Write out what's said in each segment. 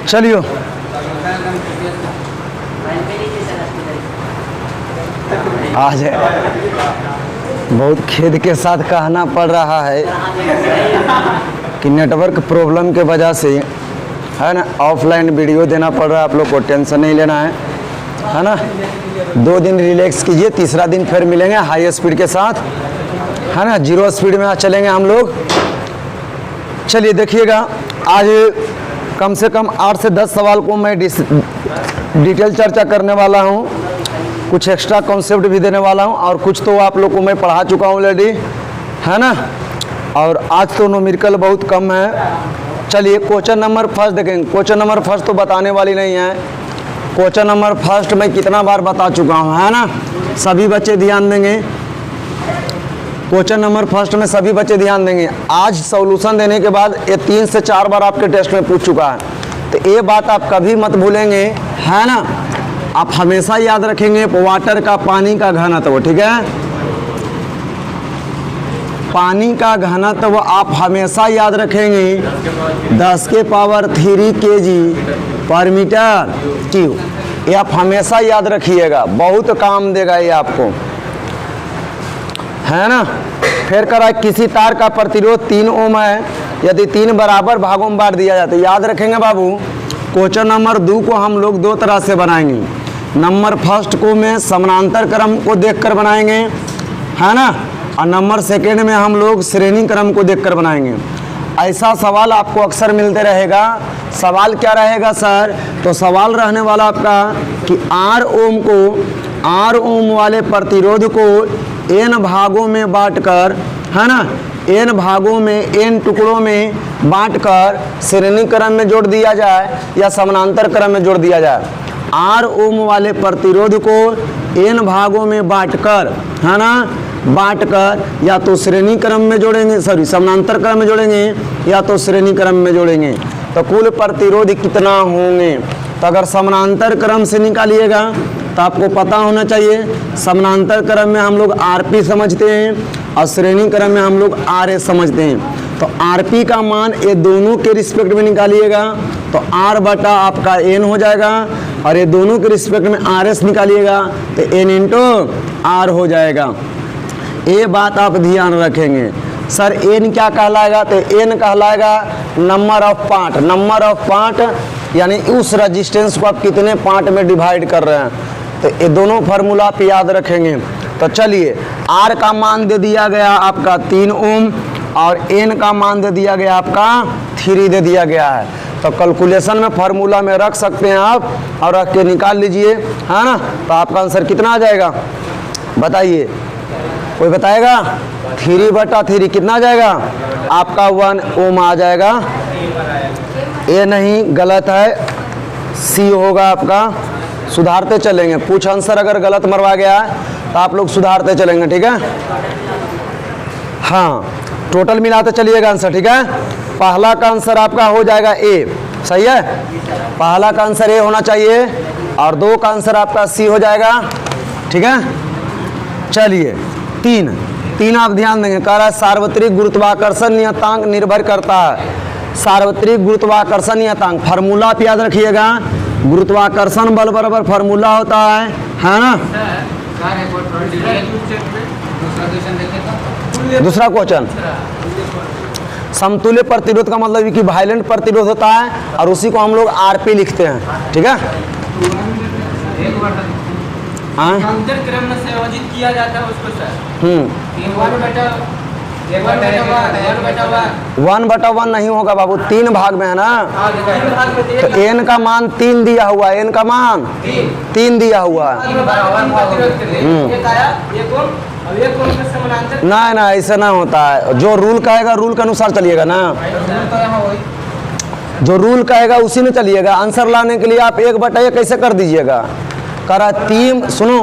चलियो। आज बहुत खेद के साथ कहना पड़ रहा है कि नेटवर्क प्रॉब्लम के वजह से है ना ऑफलाइन वीडियो देना पड़ रहा है। आप लोग को टेंशन नहीं लेना है ना। 2 दिन रिलैक्स कीजिए, तीसरा दिन फिर मिलेंगे हाई स्पीड के साथ, है ना। 0 स्पीड में आज चलेंगे हम लोग। चलिए देखिएगा, आज कम से कम 8 से 10 सवाल को मैं डिटेल चर्चा करने वाला हूँ। कुछ एक्स्ट्रा कॉन्सेप्ट भी देने वाला हूँ और कुछ तो आप लोग को मैं पढ़ा चुका हूँ ऑलरेडी, है ना। और आज तो न्यूमेरिकल बहुत कम है। चलिए क्वेश्चन नंबर फर्स्ट देखेंगे। क्वेश्चन नंबर फर्स्ट तो बताने वाली नहीं है। क्वेश्चन नंबर फर्स्ट मैं कितना बार बता चुका हूँ, है ना। सभी बच्चे ध्यान देंगे। क्वेश्चन नंबर फर्स्ट में सभी बच्चे ध्यान देंगे। आज सॉल्यूशन देने के बाद ये 3 से 4 बार आपके टेस्ट में पूछ चुका है, तो ये बात आप कभी मत भूलेंगे, है ना। आप हमेशा याद रखेंगे वाटर का, पानी का घनत्व, ठीक है। पानी का घनत्व आप हमेशा याद रखेंगे 10 के पावर 3 kg पर मीटर क्यूब। ये आप हमेशा याद रखिएगा, बहुत काम देगा ये आपको, है ना। फिर करा किसी तार का प्रतिरोध 3 ओम है, यदि 3 बराबर भागों में बांट दिया जाता है। याद रखेंगे बाबू। क्वेश्चन नंबर 2 को हम लोग 2 तरह से बनाएंगे। नंबर फर्स्ट को में समानांतर क्रम को देखकर बनाएंगे, है ना। और नंबर सेकेंड में हम लोग श्रेणी क्रम को देखकर बनाएंगे। ऐसा सवाल आपको अक्सर मिलते रहेगा। सवाल क्या रहेगा सर? तो सवाल रहने वाला आपका कि R ओम वाले प्रतिरोध को n भागों में बांटकर, है ना, n भागों में, n टुकड़ों में बांटकर श्रेणी क्रम में जोड़ दिया जाए या समानांतर क्रम में जोड़ दिया जाए। R ओम वाले प्रतिरोध को n भागों में बांटकर, है ना, बांटकर या तो श्रेणी क्रम में जोड़ेंगे, सॉरी समानांतर क्रम में जोड़ेंगे या तो श्रेणी क्रम में जोड़ेंगे। तो कुल प्रतिरोध कितना होंगे? तो अगर समानांतर क्रम से निकालिएगा तो आपको पता होना चाहिए, समानांतर क्रम में हम लोग Rp समझते हैं और श्रेणी क्रम में हम लोग Rs समझते हैं। तो Rp का मान ये दोनों के रिस्पेक्ट में निकालिएगा तो R बटा आपका n हो जाएगा, और ये दोनों के रिस्पेक्ट में Rs निकालिएगा तो n इंटू R हो जाएगा। ये बात आप ध्यान रखेंगे। सर n क्या कहलाएगा? तो n कहलाएगा number of part. Number of part यानी उस रेजिस्टेंस को आप कितने पार्ट में डिवाइड कर रहे हैं। तो ये दोनों फार्मूला आप याद रखेंगे। तो चलिए, R का मान दे दिया गया आपका 3 ओम और n का मान दे दिया गया आपका 3 दे दिया गया है। तो कैलकुलेशन में फार्मूला में रख सकते हैं आप और रख के निकाल लीजिए, है ना। तो आपका आंसर कितना आ जाएगा बताइए, कोई बताएगा? 3/3 कितना आ जाएगा आपका? 1 ओम आ जाएगा। ये नहीं, गलत है, सी होगा आपका। सुधारते चलेंगे, कुछ आंसर अगर गलत मरवा गया है तो आप लोग सुधारते चलेंगे, ठीक है। हाँ, टोटल मिलाते चलिएगा आंसर, ठीक है। पहला का आंसर आपका हो जाएगा ए, सही है। पहला का आंसर ए होना चाहिए और 2 का आंसर आपका सी हो जाएगा, ठीक है। चलिए 3 आप ध्यान देंगे। कह रहा है सार्वत्रिक गुरुत्वाकर्षण नियतांक निर्भर करता है। सार्वत्रिक गुरुत्वाकर्षण नियतांक फार्मूला आप याद रखिएगा। गुरुत्वाकर्षण बल बराबर फार्मूला होता है ना। दूसरा क्वेश्चन, समतुल्य प्रतिरोध का मतलब कि वायलेंट प्रतिरोध होता है और उसी को हम लोग Rp लिखते हैं, ठीक है। क्रम में संयोजित किया जाता है उसको सर। 1/1 नहीं होगा बाबू, 3 भाग में है ना। तो n का मान 3 दिया हुआ है, n का मान 3 दिया हुआ है। ना ना, ऐसा ना होता है। जो रूल कहेगा रूल के अनुसार चलिएगा ना, जो रूल कहेगा उसी में चलिएगा। आंसर लाने के लिए आप 1/1 कैसे कर दीजिएगा? करा 3, सुनो,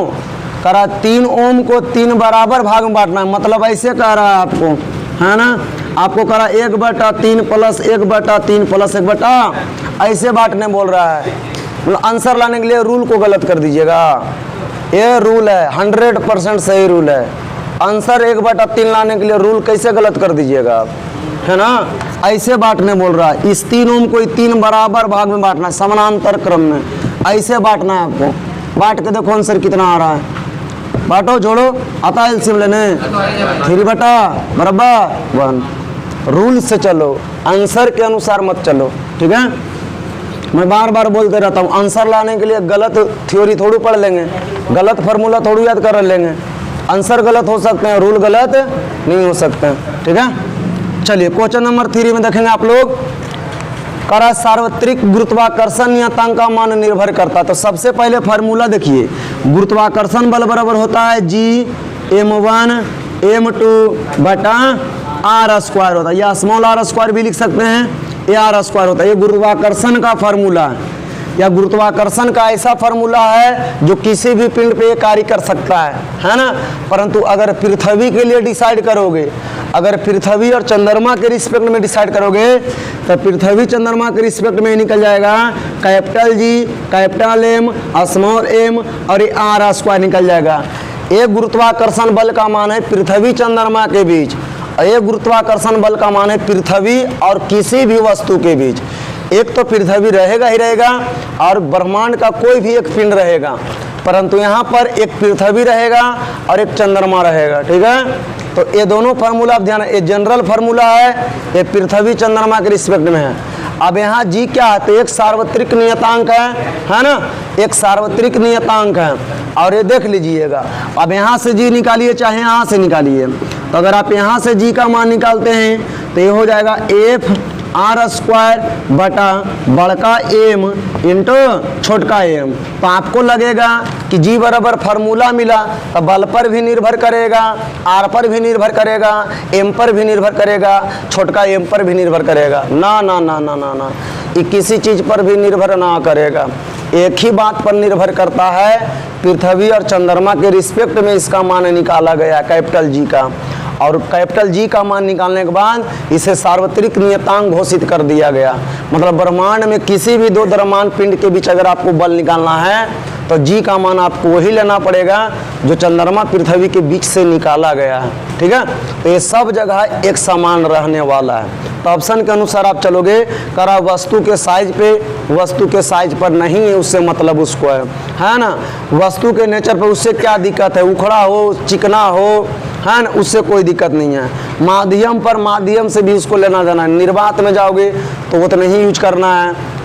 करा 3 ओम को 3 बराबर भाग में बांटना है, मतलब ऐसे कह रहा है आपको, है ना। आपको करा 1/3 प्लस 1/3 प्लस 1/, ऐसे बांटने बोल रहा है। मतलब आंसर लाने के लिए रूल को गलत कर दीजिएगा। ये रूल है, 100% सही रूल है। आंसर 1/3 लाने के लिए रूल कैसे गलत कर दीजिएगा आप, है ना, ऐसे बांटने बोल रहा है। इस 3 ओम को 3 बराबर भाग में बांटना है, समानांतर क्रम में ऐसे बांटना है आपको। बांट के देखो आंसर कितना आ रहा है, बांटो जोड़ो, आता है एलसीएम लेने 3 बटा बराबर 1। रूल से चलो, आंसर के अनुसार मत चलो, ठीक है। मैं बार बार बोलते रहता हूँ, आंसर लाने के लिए गलत थ्योरी थोड़ी पढ़ लेंगे, गलत फार्मूला थोड़ी याद कर लेंगे। आंसर गलत हो सकते हैं, रूल गलत नहीं हो सकते हैं, ठीक है। चलिए क्वेश्चन नंबर 3 में देखेंगे आप लोग, करा सार्वत्रिक गुरुत्वाकर्षण नियतांक का मान निर्भर करता। तो सबसे पहले फार्मूला देखिए, गुरुत्वाकर्षण बल बराबर होता है Gm1 m2 बटा r स्क्वायर होता है, या स्मॉल r स्क्वायर भी लिख सकते हैं, ये r स्क्वायर होता है। ये गुरुत्वाकर्षण का फार्मूला है, या गुरुत्वाकर्षण का ऐसा फार्मूला है जो किसी भी पिंड पे कार्य कर सकता है ना। परंतु अगर पृथ्वी के लिए डिसाइड करोगे, अगर पृथ्वी और चंद्रमा के रिस्पेक्ट में डिसाइड करोगे, तो पृथ्वी चंद्रमा के रिस्पेक्ट में निकल जाएगा capital G, capital M, small m और ये r स्क्वायर निकल जाएगा। एक गुरुत्वाकर्षण बल का मान है पृथ्वी चंद्रमा के बीच, और एक गुरुत्वाकर्षण बल का मान है पृथ्वी और किसी भी वस्तु के बीच। एक तो पृथ्वी रहेगा ही रहेगा और ब्रह्मांड का कोई भी एक पिंड रहेगा, परंतु यहाँ पर एक पृथ्वी रहेगा और एक चंद्रमा रहेगा, ठीक है। तो ये दोनों फार्मूला आप ध्यान, ये जनरल फार्मूला है, ये पृथ्वी चंद्रमा के रिस्पेक्ट में है। अब यहाँ जी क्या है, तो एक सार्वत्रिक नियतांक है ना, एक सार्वत्रिक नियतांक है। और ये देख लीजिएगा, अब यहाँ से जी निकालिए चाहे यहाँ से निकालिए, तो अगर आप यहाँ से जी का मान निकालते हैं तो ये हो जाएगा F r स्क्वायर बटा बड़का m इंटू छोटका m। तो आपको लगेगा कि जी बराबर फार्मूला मिला, तो बल पर भी निर्भर करेगा, r पर भी निर्भर करेगा, m पर भी निर्भर करेगा, छोटका m पर भी निर्भर करेगा। ना ना ना ना ना ना, ये किसी चीज़ पर भी निर्भर ना करेगा, एक ही बात पर निर्भर करता है, पृथ्वी और चंद्रमा के रिस्पेक्ट में इसका मान निकाला गया कैपिटल जी का। और कैपिटल जी का मान निकालने के बाद इसे सार्वत्रिक नियतांक घोषित कर दिया गया। मतलब ब्रह्मांड में किसी भी 2 द्रव्यमान पिंड के बीच अगर आपको बल निकालना है तो जी का मान आपको वही लेना पड़ेगा जो चंद्रमा पृथ्वी के बीच से निकाला गया है, ठीक है। तो ये सब जगह एक समान रहने वाला है। तो ऑप्शन के अनुसार आप चलोगे, करा वस्तु के साइज पे, वस्तु के साइज पर नहीं है उससे मतलब उसको है ना, वस्तु के नेचर पे उससे क्या दिक्कत है, उखड़ा हो चिकना हो, है ना, उससे कोई दिक्कत नहीं है। माध्यम पर, माध्यम से भी उसको लेना जाना है। निर्वात में जाओगे तो वो तो नहीं यूज करना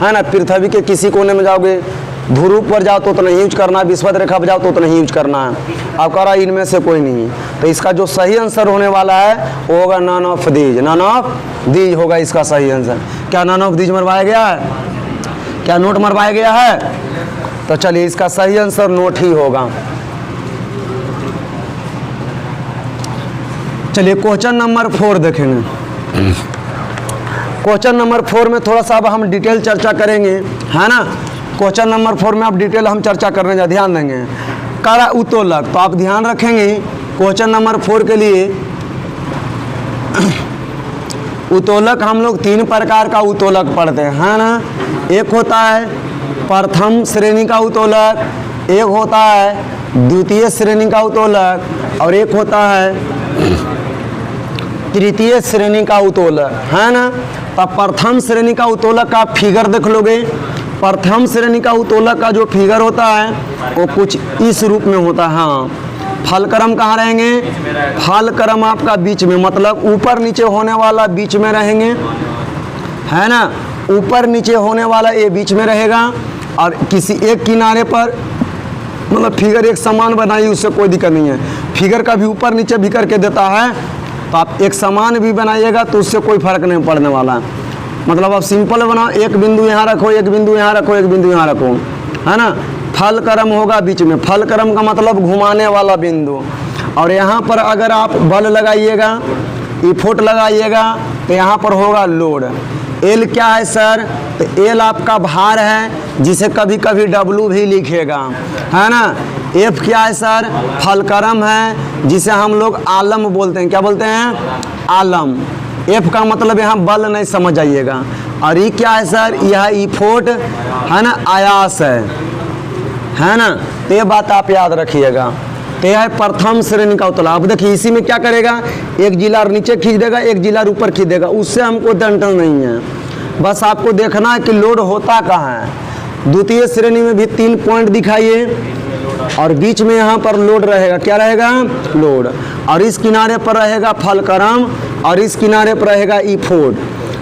है ना, पृथ्वी के किसी कोने में जाओगे, ध्रुव पर जाओ तो नहीं यूज करना है, विषुवत रेखा पर जाओ तो नहीं यूज करना है। अब कह रहा इनमें से कोई नहीं है, तो इसका जो सही आंसर होने वाला है वो होगा none of these, none of these होगा इसका सही आंसर। क्या नन ऑफ दीज मरवाया गया है, क्या नोट मरवाया गया है? तो चलिए इसका सही आंसर नोट ही होगा। चलिए क्वेश्चन नंबर 4 देखेंगे। क्वेश्चन नंबर 4 में थोड़ा सा अब हम डिटेल चर्चा करेंगे, है ना। क्वेश्चन नंबर 4 में अब डिटेल हम चर्चा करने का ध्यान देंगे। करा उत्तोलक, तो आप ध्यान रखेंगे क्वेश्चन नंबर 4 के लिए उत्तोलक हम लोग 3 प्रकार का उत्तोलक पढ़ते हैं, है ना। एक होता है प्रथम श्रेणी का उत्तोलक, एक होता है द्वितीय श्रेणी का उत्तोलक, और एक होता है तृतीय श्रेणी का उत्तोलक, है ना। तो प्रथम श्रेणी का उत्तोलक का फिगर देख लोगे। प्रथम श्रेणी का उत्तोलक का जो फिगर होता है वो कुछ इस रूप में होता है। हाँ, फलक्रम कहाँ रहेंगे, फलक्रम आपका बीच में, मतलब ऊपर नीचे होने वाला बीच में रहेंगे, है ना। ऊपर नीचे होने वाला ये बीच में रहेगा, और किसी एक किनारे पर मतलब फिगर एक समान बनाइए, उससे कोई दिक्कत नहीं है। फिगर का भी ऊपर नीचे भी करके देता है, तो आप एक समान भी बनाइएगा तो उससे कोई फर्क नहीं पड़ने वाला। मतलब आप सिंपल बनाओ, एक बिंदु यहाँ रखो, एक बिंदु यहाँ रखो, एक बिंदु यहाँ रखो, है ना। फलक्रम होगा बीच में, फलक्रम का मतलब घुमाने वाला बिंदु। और यहाँ पर अगर आप बल लगाइएगा, इफोर्ट लगाइएगा, तो यहाँ पर होगा लोड। एल क्या है सर, तो एल आपका भार है, जिसे कभी कभी डब्लू भी लिखेगा, है ना। एफ क्या है सर, फलक्रम है, जिसे हम लोग आलम बोलते हैं। क्या बोलते हैं, आलम। एफ का मतलब यहाँ बल नहीं समझ जाइएगा। और ई क्या है सर, यह इफोर्ट है ना, आयास है ना। तो ये बात आप याद रखिएगा। तो यह है प्रथम श्रेणी का उत्तोलक। अब देखिए इसी में क्या करेगा, एक जिला नीचे खींच देगा, एक जिला ऊपर खींच देगा, उससे हमको टेंशन नहीं है। बस आपको देखना है कि लोड होता कहाँ है। द्वितीय श्रेणी में भी 3 पॉइंट दिखाइए और बीच में यहाँ पर लोड रहेगा, क्या रहेगा, लोड, और इस किनारे पर रहेगा फलक्रम और इस किनारे पर रहेगा इफोर्ड।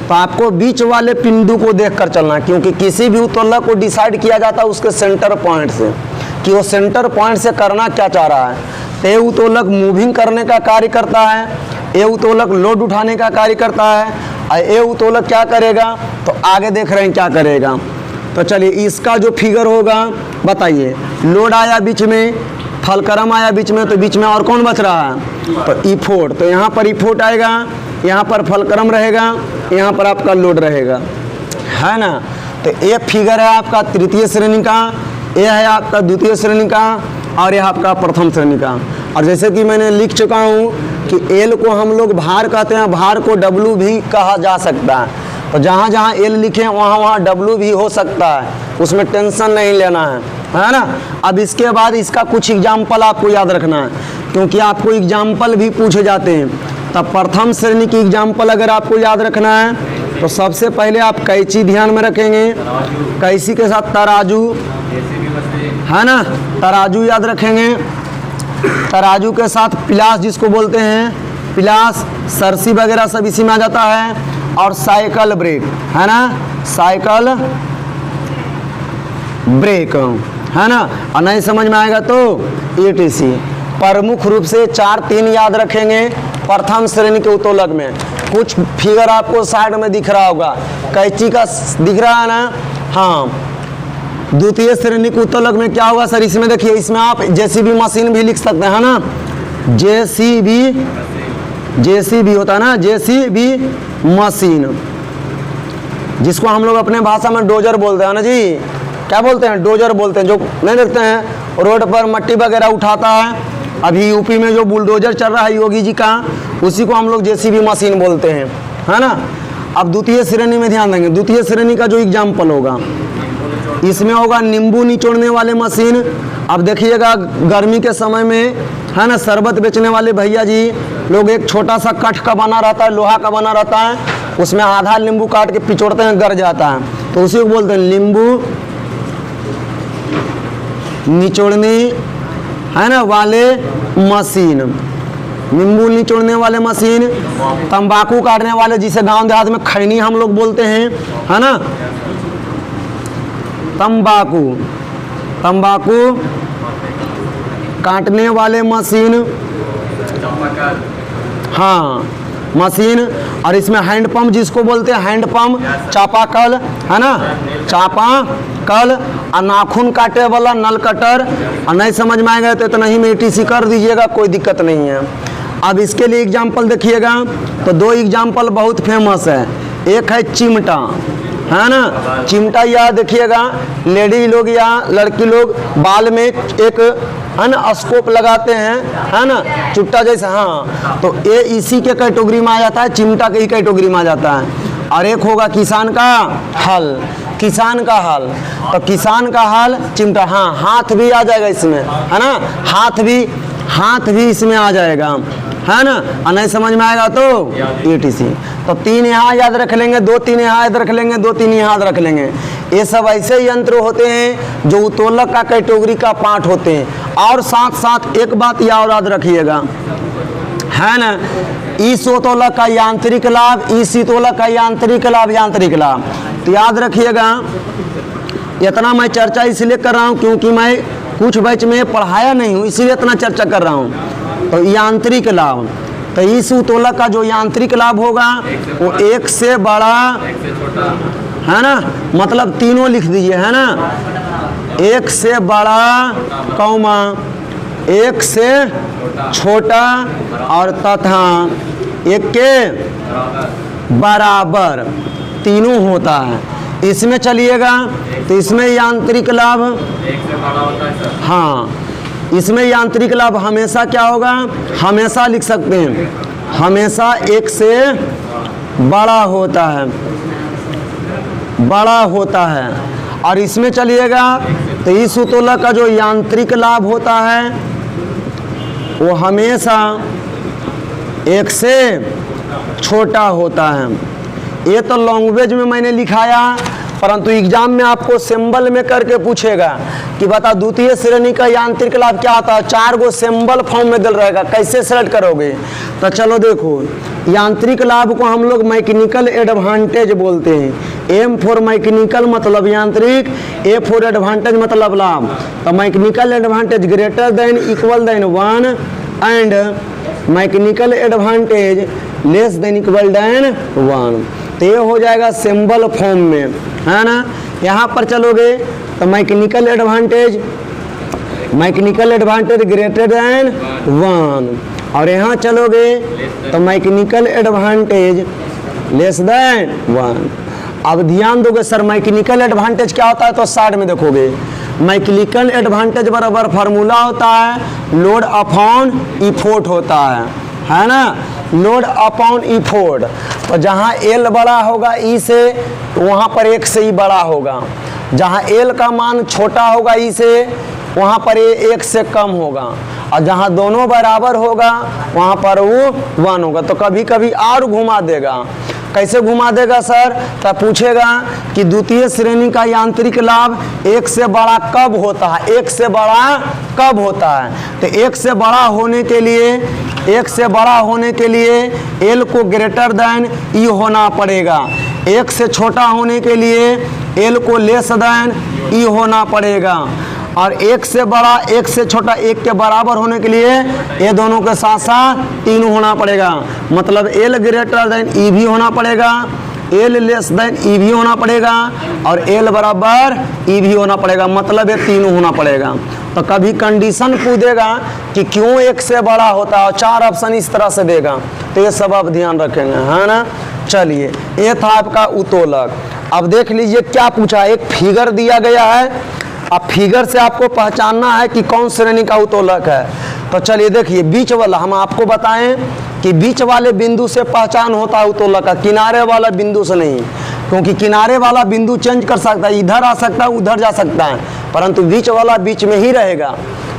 तो आपको बीच वाले बिंदु को देखकर चलना है, क्योंकि किसी भी उत्तोलक को डिसाइड किया जाता है उसके सेंटर पॉइंट से, कि वो सेंटर पॉइंट से करना क्या चाह रहा है। तो ये उत्तोलक मूविंग करने का कार्य करता है, ये उत्तोलक लोड उठाने का कार्य करता है, और ये उत्तोलक क्या करेगा, तो आगे देख रहे हैं क्या करेगा। तो चलिए इसका जो फिगर होगा बताइए, लोड आया बीच में, फलक्रम आया बीच में, तो बीच में और कौन बच रहा है, तो इफोर्ड। तो यहाँ पर इफोर्ड आएगा, यहाँ पर फलक्रम रहेगा, यहाँ पर आपका लोड रहेगा, है ना। तो ये फिगर है आपका तृतीय श्रेणी का, यह है आपका द्वितीय श्रेणी का, और यह आपका प्रथम श्रेणी का। और जैसे कि मैंने लिख चुका हूँ कि एल को हम लोग भार कहते हैं, भार को डब्लू भी कहा जा सकता है। तो जहाँ जहाँ एल लिखे वहाँ वहाँ डब्लू भी हो सकता है, उसमें टेंशन नहीं लेना है ना। अब इसके बाद इसका कुछ एग्जाम्पल आपको याद रखना है, क्योंकि आपको एग्जाम्पल भी पूछे जाते हैं। तब प्रथम श्रेणी की एग्जाम्पल अगर आपको याद रखना है तो सबसे पहले आप कैंची ध्यान में रखेंगे, कैंची के साथ तराजू, है ना, तराजू याद रखेंगे, तराजू के साथ पिलास जिसको बोलते हैं, पिलास, सरसी वगैरह सब इसी में आ जाता है, और साइकिल ब्रेक, है ना, साइकिल ब्रेक, है ना। और नहीं समझ में आएगा तो ETC। प्रमुख रूप से 4-3 याद रखेंगे प्रथम श्रेणी के उत्तोलक में। कुछ फिगर आपको साइड में दिख रहा होगा, कैंची का दिख रहा है ना, हाँ। द्वितीय श्रेणी के उत्तोलक में क्या होगा सर, इसमें देखिए, इसमें आप JCB मशीन भी लिख सकते हैं, है ना, JCB होता है ना, JCB मशीन, जिसको हम लोग अपने भाषा में डोजर बोलते हैं ना जी, क्या बोलते हैं, डोजर बोलते हैं। जो नहीं देखते हैं रोड पर मट्टी वगैरह उठाता है, अभी यूपी में जो बुलडोजर चल रहा है योगी जी का, उसी को हम लोग JCB मशीन बोलते हैं, है ना। अब द्वितीय श्रेणी में ध्यान देंगे, द्वितीय श्रेणी का जो एग्जाम्पल होगा इसमें होगा नींबू निचोड़ने वाले मशीन। अब देखिएगा गर्मी के समय में, है ना, शरबत बेचने वाले भैया जी लोग एक छोटा सा काठ का बना रहता है, लोहा का बना रहता है, उसमें आधा नींबू काट के पिचोड़ते हैं, गर जाता है, तो उसी को बोलते हैं नींबू निचोड़ने, है ना, वाले मशीन, नींबू निचोड़ने वाले मशीन। तंबाकू काटने वाले, जिसे गांव देहात में खैनी हम लोग बोलते हैं, है ना, तंबाकू काटने वाले मशीन, हाँ, मशीन। और इसमें हैंडपंप जिसको बोलते हैं, हैंडपंप, चापाकल, है ना, चापाकल, और नाखून काटे वाला नल कटर। और नहीं समझ में आएगा तो इतना ही में ETC कर दीजिएगा, कोई दिक्कत नहीं है। अब इसके लिए एग्जाम्पल देखिएगा, तो 2 एग्जाम्पल बहुत फेमस है। एक है चिमटा, है ना, चिमटा या देखिएगा लेडी लोग या लड़की लोग बाल में एक, है ना, स्कोप लगाते हैं, है ना, चुट्टा जैसे, हाँ। तो ये इसी के कैटेगरी में आ जाता है, चिमटा के ही कैटेगरी में आ जाता है। और एक होगा किसान का हल, किसान का हल, तो किसान का हल चिमटा, हाँ, हाथ भी आ जाएगा इसमें, है ना, हाथ भी इसमें आ जाएगा, है ना। और नहीं समझ में आएगा तो ETC। तो 3 यहाँ याद रख लेंगे, 2-3 यहाँ याद रख लेंगे, 2-3 यहाँ याद रख लेंगे। ये सब ऐसे यंत्र होते हैं जो उत्तोलक का कैटेगरी का पार्ट होते हैं। और साथ साथ एक बात याद रखिएगा, है ना, इस उत्तोलक का यांत्रिक लाभ, इस उत्तोलक का यांत्रिक लाभ, तो याद रखिएगा। इतना मैं चर्चा इसलिए कर रहा हूँ क्योंकि मैं कुछ बैच में पढ़ाया नहीं हूँ, इसीलिए इतना चर्चा कर रहा हूँ। तो यांत्रिक लाभ, तो इस उत्तोलक का जो यांत्रिक लाभ होगा वो 1 से बड़ा, है ना, मतलब तीनों लिख दीजिए, है ना, 1 से बड़ा, कौमा 1 से छोटा, और तथा 1 के बराबर, तीनों होता है। इसमें चलिएगा तो इसमें यांत्रिक लाभ, हाँ, इसमें यांत्रिक लाभ हमेशा क्या होगा, हमेशा लिख सकते हैं, हमेशा 1 से बड़ा होता है, और इसमें चलिएगा तो इस उत्तोलक का जो यांत्रिक लाभ होता है, वो हमेशा 1 से छोटा होता है। ये तो लैंग्वेज में मैंने लिखाया, परंतु एग्जाम में आपको सिंबल में करके पूछेगा कि बता द्वितीय श्रेणी का यांत्रिक लाभ क्या होता है। 4 गो सिंबल फॉर्म में दिल रहेगा, कैसे सेलेक्ट करोगे। तो चलो देखो, यांत्रिक लाभ को हम लोग मैकेनिकल एडवांटेज बोलते हैं। एम फॉर मैकेनिकल मतलब यांत्रिक, ए फॉर एडवांटेज मतलब लाभ। तो mechanical advantage greater than equal than 1 and mechanical advantage less than equal than 1। तो ये हो जाएगा सिंबल फॉर्म में, है ना। यहाँ पर चलोगे तो मैकेनिकल एडवांटेज ग्रेटर देन 1, और यहाँ चलोगे तो मैकेनिकल एडवांटेज लेस देन 1। अब ध्यान दोगे सर मैकेनिकल एडवांटेज क्या होता है, तो साइड में देखोगे मैकेनिकल एडवांटेज बराबर फार्मूला होता है लोड अपॉन इफोर्ट होता है ना, लोड अपॉन इफोर्ट। तो जहाँ एल बड़ा होगा ई से, वहाँ पर 1 से ई बड़ा होगा। जहाँ एल का मान छोटा होगा ई से, वहाँ पर ये 1 से कम होगा, और जहाँ दोनों बराबर होगा वहाँ पर वो 1 होगा। तो कभी कभी और घुमा देगा। कैसे घुमा देगा सर, तो पूछेगा कि द्वितीय श्रेणी का यांत्रिक लाभ 1 से बड़ा कब होता है, 1 से बड़ा कब होता है। तो 1 से बड़ा होने के लिए, 1 से बड़ा होने के लिए एल को ग्रेटर देन ई होना पड़ेगा। 1 से छोटा होने के लिए एल को लेस देन ई होना पड़ेगा, और 1 से बड़ा 1 से छोटा 1 के बराबर होने के लिए ये दोनों के साथ साथ 3 होना पड़ेगा। मतलब एल ग्रेटर देन ई भी होना पड़ेगा, एल लेस देन ई भी होना पड़ेगा, और एल बराबर ई भी होना पड़ेगा। मतलब ये 3 होना पड़ेगा। तो कभी कंडीशन पूछेगा कि क्यों 1 से बड़ा होता है, और 4 ऑप्शन इस तरह से देगा। तो ये सब आप ध्यान रखेंगे, है ना। चलिए, ये था आपका उत्तोलक। अब देख लीजिए क्या पूछा, एक फिगर दिया गया है। अब फिगर से आपको पहचानना है कि कौन श्रेणी का उत्तोलक है। तो चलिए देखिए, बीच वाला हम आपको बताएं कि बीच वाले बिंदु से पहचान होता है उत्तोलक का, किनारे वाला बिंदु से नहीं। क्योंकि किनारे वाला बिंदु चेंज कर सकता है, इधर आ सकता है, उधर जा सकता है, परंतु बीच वाला बीच में ही रहेगा।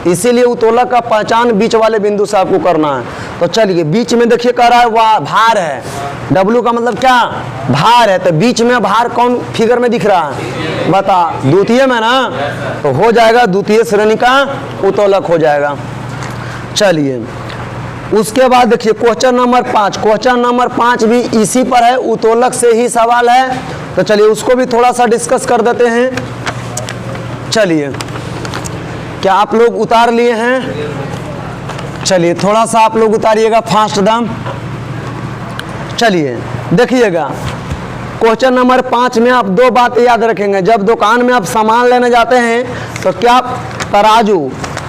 इसीलिए उत्तोलक का पहचान बीच वाले बिंदु से आपको करना है। तो चलिए, बीच में देखिए कह रहा है वह भार है, डब्लू का मतलब क्या, भार है। तो बीच में भार कौन फिगर में दिख रहा है, बता, द्वितीय में ना। तो हो जाएगा द्वितीय श्रेणी का उत्तोलक हो जाएगा। चलिए, उसके बाद देखिए क्वेश्चन नंबर 5। क्वेश्चन नंबर 5 भी इसी पर है, उत्तोलक से ही सवाल है। तो चलिए उसको भी थोड़ा सा डिस्कस कर देते हैं। चलिए, क्या आप लोग उतार लिए हैं? चलिए थोड़ा सा आप लोग उतारिएगा फास्ट दम। चलिए देखिएगा, क्वेश्चन नंबर 5 में आप 2 बातें याद रखेंगे। जब दुकान में आप सामान लेने जाते हैं तो क्या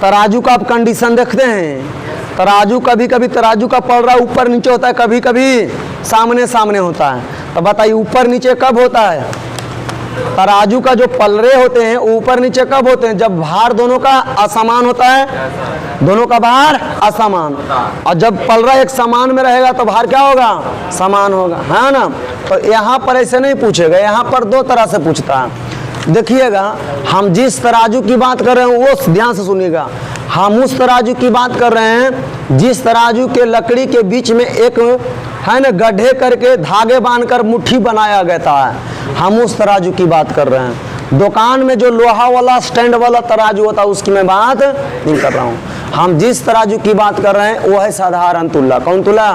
तराजू का आप कंडीशन देखते हैं। तराजू कभी कभी तराजू का पलड़ा ऊपर नीचे होता है, कभी कभी सामने सामने होता है। तो बताइए ऊपर नीचे कब होता है। तराजू का जो पलड़े होते हैं ऊपर नीचे कब होते हैं, जब भार दोनों का असमान होता है, दोनों का भार असमान। और जब पलड़ा एक समान में रहेगा तो भार क्या होगा, समान होगा, है ना। तो यहाँ पर ऐसे नहीं पूछेगा, यहाँ पर 2 तरह से पूछता है। देखिएगा, हम जिस तराजू की बात कर रहे हैं वो ध्यान से सुनिएगा। हम उस तराजू की बात कर रहे हैं जिस तराजू के लकड़ी के बीच में एक है ना गड्ढे करके धागे बांधकर मुट्ठी बनाया गया है, हम उस तराजू की बात कर रहे हैं। दुकान में जो लोहा वाला स्टैंड वाला तराजू होता है उसकी मैं बात नहीं कर रहा हूँ। हम जिस तराजू की बात कर रहे हैं वो है साधारण तुला। कौन तुला,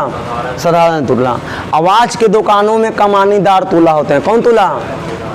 साधारण तुला। आवाज के दुकानों में कमानीदार तुला होते हैं। कौन तुला,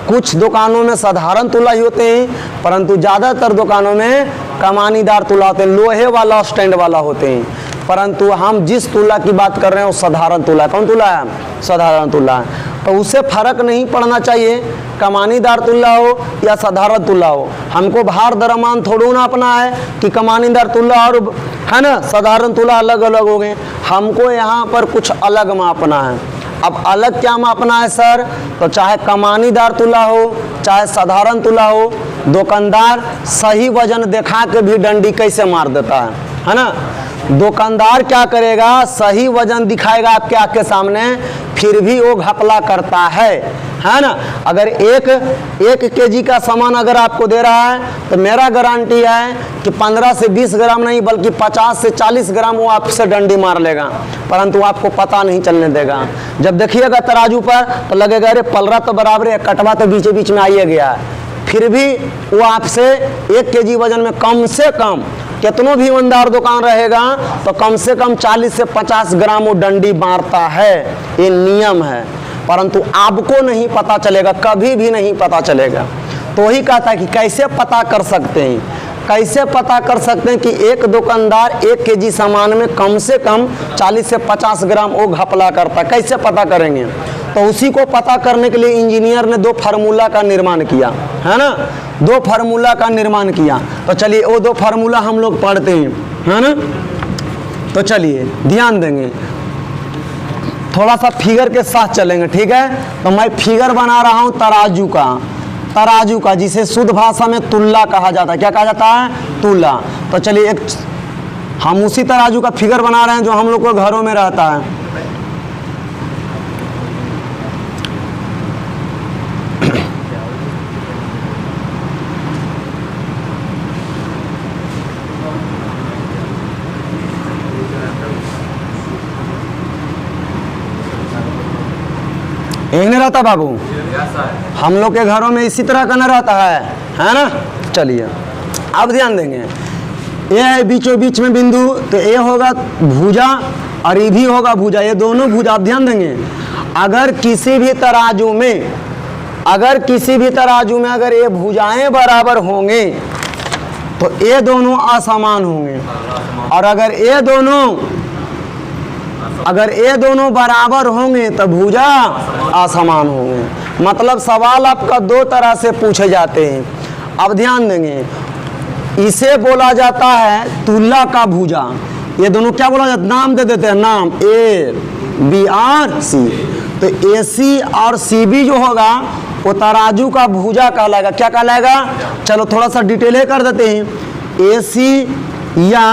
कुछ दुकानों में साधारण तुला ही होते हैं, परंतु ज़्यादातर दुकानों में कमानीदार तुला होते हैं, लोहे वाला स्टैंड वाला होते हैं। परंतु हम जिस तुला की बात कर रहे हैं वो साधारण तुला है। कौन तुला है, साधारण तुला है। तो उससे फर्क नहीं पड़ना चाहिए कमानीदार तुला हो या साधारण तुला हो। हमको भार दरमान थोड़ा ना अपना है कि कमानीदार तुला और है ना साधारण तुला अलग अलग हो गए। हमको यहाँ पर कुछ अलग मापना है। अब अलग क्या मापना है सर, तो चाहे कमानीदार तुला हो चाहे साधारण तुला हो, दुकानदार सही वजन दिखा के भी डंडी कैसे मार देता है ना। दुकानदार क्या करेगा, सही वजन दिखाएगा आपके आँख के सामने फिर भी वो घपला करता है ना। अगर एक केजी का सामान अगर आपको दे रहा है तो मेरा गारंटी है कि 15 से 20 ग्राम नहीं बल्कि 50 से 40 ग्राम वो आपसे डंडी मार लेगा, परंतु आपको पता नहीं चलने देगा। जब देखिएगा तराजू पर तो लगेगा अरे पलरा तो बराबर है, कटवा तो बीच बीच में आइए गया है, फिर भी वो आपसे 1 केजी वजन में कम से कम, कितनों भी ईमानदार दुकान रहेगा तो कम से कम 40 से 50 ग्राम वो डंडी मारता है, ये नियम है, परंतु आपको नहीं पता चलेगा, कभी भी नहीं पता चलेगा। तो वही कहता है कि कैसे पता कर सकते हैं, कैसे पता कर सकते हैं कि एक दुकानदार 1 केजी सामान में कम से कम 40 से 50 ग्राम वो घपला करता है, कैसे पता करेंगे? तो उसी को पता करने के लिए इंजीनियर ने 2 फार्मूला का निर्माण किया, है ना, 2 फार्मूला का निर्माण किया। तो चलिए वो 2 फार्मूला हम लोग पढ़ते हैं, है ना। तो चलिए ध्यान देंगे, थोड़ा सा फिगर के साथ चलेंगे, ठीक है। तो मैं फिगर बना रहा हूँ तराजू का, जिसे शुद्ध भाषा में तुल्ला कहा जाता है। क्या कहा जाता है? तुल्ला। तो चलिए हम उसी तराजू का फिगर बना रहे हैं जो हम लोग को घरों में रहता है। एक नहीं रहता बाबू, हम लोग के घरों में इसी तरह का न रहता है ना। चलिए अब ध्यान देंगे, ये है बीचों बीच में बिंदु, तो ये होगा भुजा और ये भी होगा भुजा, ये दोनों भुजा। आप ध्यान देंगे, अगर किसी भी तराजू में अगर ये भुजाएं बराबर होंगे तो ये दोनों असमान होंगे, और अगर ये दोनों बराबर होंगे तो भुजा असमान होंगे। मतलब सवाल आपका 2 तरह से पूछे जाते हैं। अब ध्यान देंगे, इसे बोला जाता है तुल्ला का भुजा। ये दोनों क्या बोला जाता है? नाम दे देते हैं, नाम A B और C। तो AC और CB जो होगा वो तराजू का भुजा कहलाएगा। क्या कहलाएगा? चलो थोड़ा सा डिटेल कर देते हैं। AC या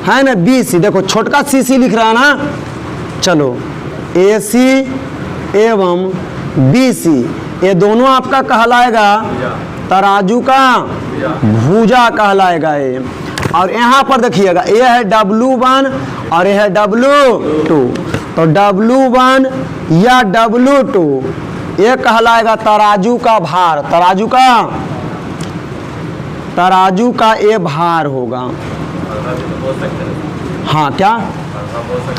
है ना BC, देखो छोटका CC लिख रहा है ना, चलो AC एवं BC ये दोनों आपका कहलाएगा तराजू का भुजा कहलाएगा ये। और यहाँ पर देखिएगा, ये है W1 और ये है W2, तो W1 या W2 ये कहलाएगा तराजू का भार, तराजू का ये भार होगा। हाँ क्या?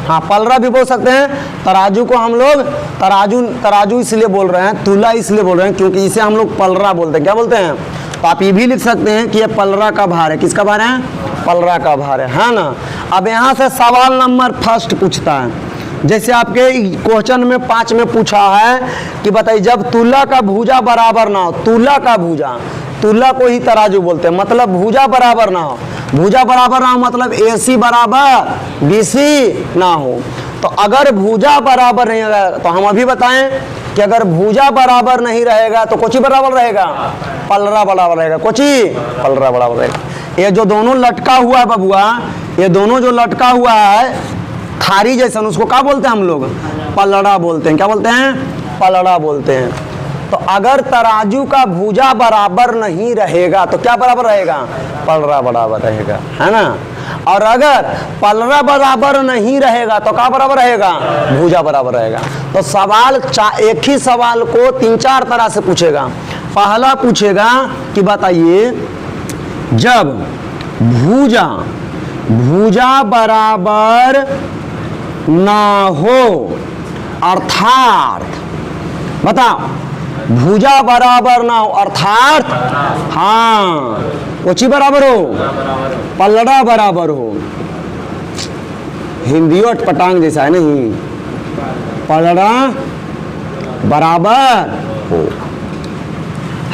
हाँ पलरा भी बोल सकते हैं। तराजू को हम लोग तराजू इसलिए बोल रहे हैं, तुला इसलिए बोल रहे हैं क्योंकि इसे हम लोग पलरा बोलते हैं। क्या बोलते हैं? तो आप ये भी लिख सकते हैं कि ये पलरा का भार है। किसका भार है? पलरा का भार है ना। अब यहाँ से सवाल नंबर फर्स्ट पूछता है, जैसे आपके क्वेश्चन में 5 में पूछा है कि बताइए जब तुला का भुजा बराबर ना हो, तुला को ही तराजू बोलते हैं, मतलब भुजा बराबर ना हो, मतलब AC बराबर BC ना हो। तो अगर भुजा बराबर नहीं रहेगा, तो हम अभी बताएं कि अगर भुजा बराबर नहीं रहेगा तो कोची बराबर रहेगा? पलरा बराबर रहेगा। कोची? पलरा बराबर रहेगा। ये जो दोनों लटका हुआ है बबुआ, ये दोनों जो लटका हुआ है थारी जैसा, उसको क्या बोलते हैं हम लोग? पलड़ा बोलते हैं। क्या बोलते हैं? पलड़ा बोलते हैं। तो अगर तराजू का भुजा बराबर नहीं रहेगा तो क्या बराबर रहेगा? पलरा बराबर रहेगा, है ना। और अगर पलरा बराबर नहीं रहेगा तो क्या बराबर रहेगा? भुजा बराबर रहेगा। तो सवाल एक ही सवाल को 3-4 तरह से पूछेगा। पहला पूछेगा कि बताइए जब भुजा बराबर ना हो, अर्थात बताओ भुजा बराबर ना हो अर्थात, हाँ कोची बराबर हो? पलड़ा बराबर हो। हिंदी और पटांग जैसा है नहीं, पलड़ा बराबर हो,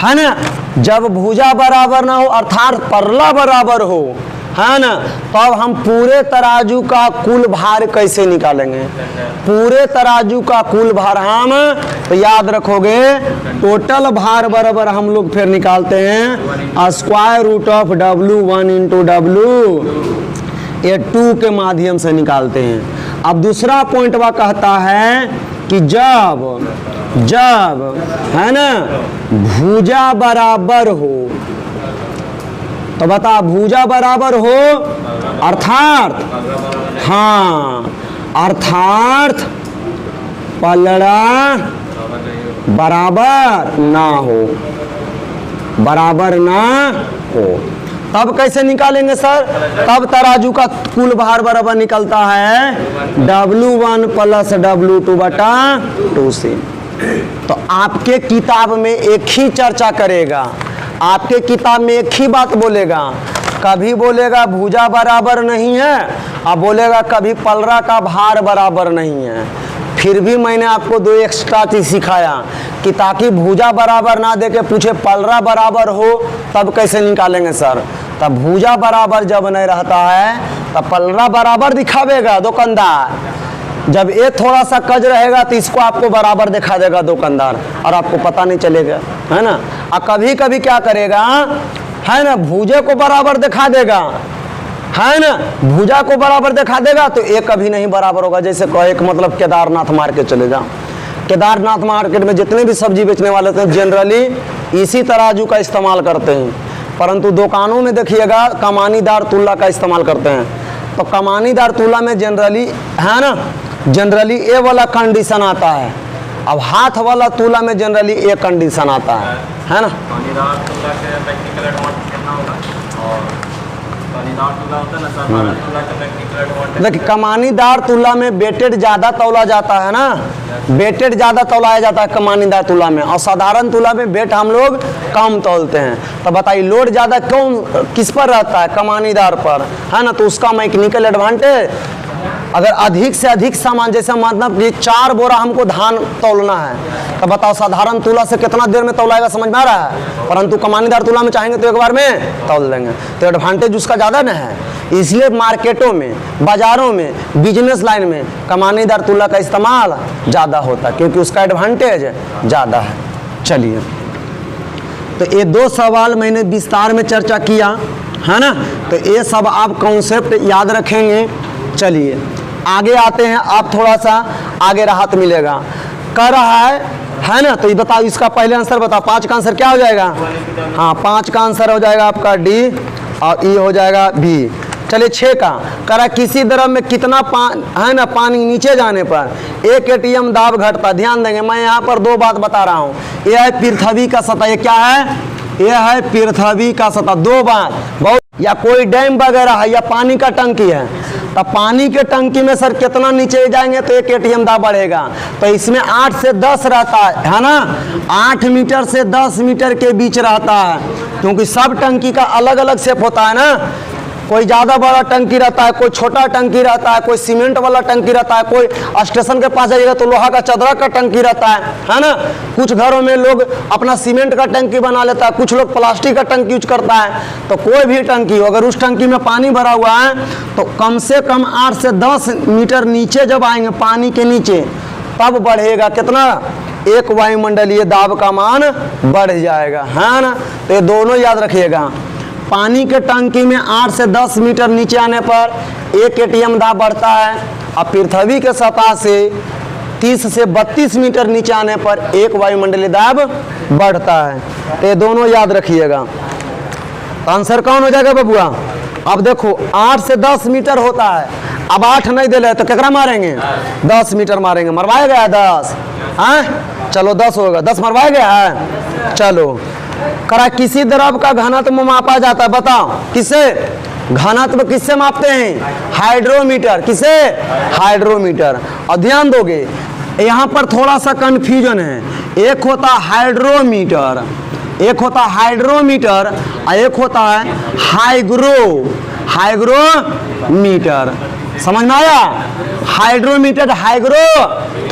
है ना। जब भुजा बराबर ना हो अर्थात पलड़ा बराबर हो, है ना, तब हम पूरे तराजू का कुल भार कैसे निकालेंगे? पूरे तराजू का कुल भार हम तो याद रखोगे, टोटल भार बराबर हम लोग फिर निकालते हैं square root of W1 into W, ये 2 के माध्यम से निकालते हैं। अब दूसरा पॉइंट वह कहता है कि जब है ना भुजा बराबर हो, तो बता भुजा बराबर हो अर्थात, हाँ अर्थात पलड़ा बराबर ना हो, बराबर ना हो। तब कैसे निकालेंगे सर? तब तराजू का कुल भार बराबर निकलता है W1 + W2 बटा 2C। तो आपके किताब में एक ही चर्चा करेगा, आपके किताब में एक ही बात बोलेगा, कभी बोलेगा भुजा बराबर नहीं है और बोलेगा कभी पलड़ा का भार बराबर नहीं है। फिर भी मैंने आपको 2 एक्स्ट्रा चीज सिखाया कि ताकि भुजा बराबर ना देके पूछे पलड़ा बराबर हो, तब कैसे निकालेंगे सर? तब भुजा बराबर जब नहीं रहता है तब पलड़ा बराबर दिखावेगा दुकानदार, जब ये थोड़ा सा कज रहेगा तो इसको आपको बराबर दिखा देगा दुकानदार और आपको पता नहीं चलेगा, है ना। और कभी कभी क्या करेगा, है ना, भुजे को बराबर दिखा देगा, है ना, भुजा को बराबर दिखा देगा तो एक कभी नहीं बराबर होगा। जैसे कहे कि मतलब केदारनाथ मार्केट चले जाओ, केदारनाथ मार्केट में जितने भी सब्जी बेचने वाले होते हैं जनरली इसी तराजू का इस्तेमाल करते हैं, परंतु दुकानों में देखिएगा कमानीदार तुला का इस्तेमाल करते हैं। तो कमानीदार तुला में जनरली, है ना, जनरली ए वाला कंडीशन आता है, अब हाथ वाला तुला में जनरली ए कंडीशन आता है ना। कमानीदार तुला के प्रैक्टिकल एडवांटेज कितना होगा और कमानीदार तुला होता है ना साधारण तुला का प्रैक्टिकल एडवांटेज? देखिए कमानीदार तुला में वेटेड ज़्यादा तौला जाता है ना, वेटेड ज़्यादा तौलाया जाता है कमानीदार तुला में, और साधारण तुला में वेट हम लोग कम तौलते हैं। तो बताइए लोड ज़्यादा क्यों किस पर रहता है? कमानीदार पर, है ना। तो उसका मैकेनिकल एडवांटेज, अगर अधिक से अधिक सामान, जैसे मतलब कि 4 बोरा हमको धान तौलना है, तो बताओ साधारण तुला से कितना देर में तौलाएगा, समझ में आ रहा है? परंतु कमानीदार तुला में चाहेंगे तो एक बार में तौल देंगे, तो एडवांटेज उसका ज़्यादा न है। इसलिए मार्केटों में, बाज़ारों में, बिजनेस लाइन में कमानीदार तुला का इस्तेमाल ज़्यादा होता है क्योंकि उसका एडवांटेज ज़्यादा है। चलिए, तो ये 2 सवाल मैंने विस्तार में चर्चा किया, है ना। तो ये सब आप कॉन्सेप्ट याद रखेंगे। चलिए आगे आते हैं, आप थोड़ा सा आगे राहत मिलेगा। कर रहा है ना। तो ये बताओ, इसका पहले आंसर बताओ, 5 का आंसर क्या हो जाएगा? हाँ 5 का आंसर हो जाएगा आपका डी और ई हो जाएगा बी। चलिए 6 का करा, किसी द्रव में कितना है ना पानी नीचे जाने पर 1 ATM दाब घटता। ध्यान देंगे, मैं यहाँ पर 2 बात बता रहा हूँ। यह है पृथ्वी का सतह, ये क्या है? यह है पृथ्वी का सतह। 2 बात बहुत, या कोई डैम वगैरह है या पानी का टंकी है, तो पानी के टंकी में सर कितना नीचे जाएंगे तो 1 ATM दाब बढ़ेगा। तो इसमें 8 से 10 रहता है ना, 8 मीटर से 10 मीटर के बीच रहता है, क्योंकि सब टंकी का अलग अलग शेप होता है ना। कोई ज़्यादा बड़ा टंकी रहता है, कोई छोटा टंकी रहता है, कोई सीमेंट वाला टंकी रहता है, कोई स्टेशन के पास जाइएगा तो लोहा का चदरा का टंकी रहता है ना। कुछ घरों में लोग अपना सीमेंट का टंकी बना लेता है, कुछ लोग प्लास्टिक का टंकी यूज करता है। तो कोई भी टंकी हो, अगर उस टंकी में पानी भरा हुआ है तो कम से कम 8 से 10 मीटर नीचे जब आएंगे पानी के नीचे, तब बढ़ेगा कितना? 1 वायुमंडलीय दाब का मान बढ़ जाएगा, है ना। तो ये दोनों याद रखिएगा। पानी के टंकी में 8 से 10 मीटर नीचे आने पर 1 ATM दाब बढ़ता है, और पृथ्वी के सतह से 30 से 32 मीटर नीचे आने पर 1 वायुमंडलीय दाब बढ़ता है। तो ये दोनों याद रखिएगा। आंसर कौन हो जाएगा बबुआ? अब देखो 8 से 10 मीटर होता है, अब 8 नहीं दे रहे तो केकरा मारेंगे? 10 मीटर मारेंगे। मरवाया गया है 10, हाँ चलो 10 होगा, 10 मरवाया गया है। चलो करा, किसी द्रव का घनत्व मापा जाता है, बताओ किससे? घनत्व किससे मापते हैं? हाइड्रोमीटर। किसे? हाइड्रोमीटर। और ध्यान दोगे यहाँ पर थोड़ा सा कंफ्यूजन है, एक होता हाइड्रोमीटर, एक होता हाइड्रोमीटर और एक होता है हाइग्रोमीटर। समझ में आया? हाइड्रोमीटर हाइग्रो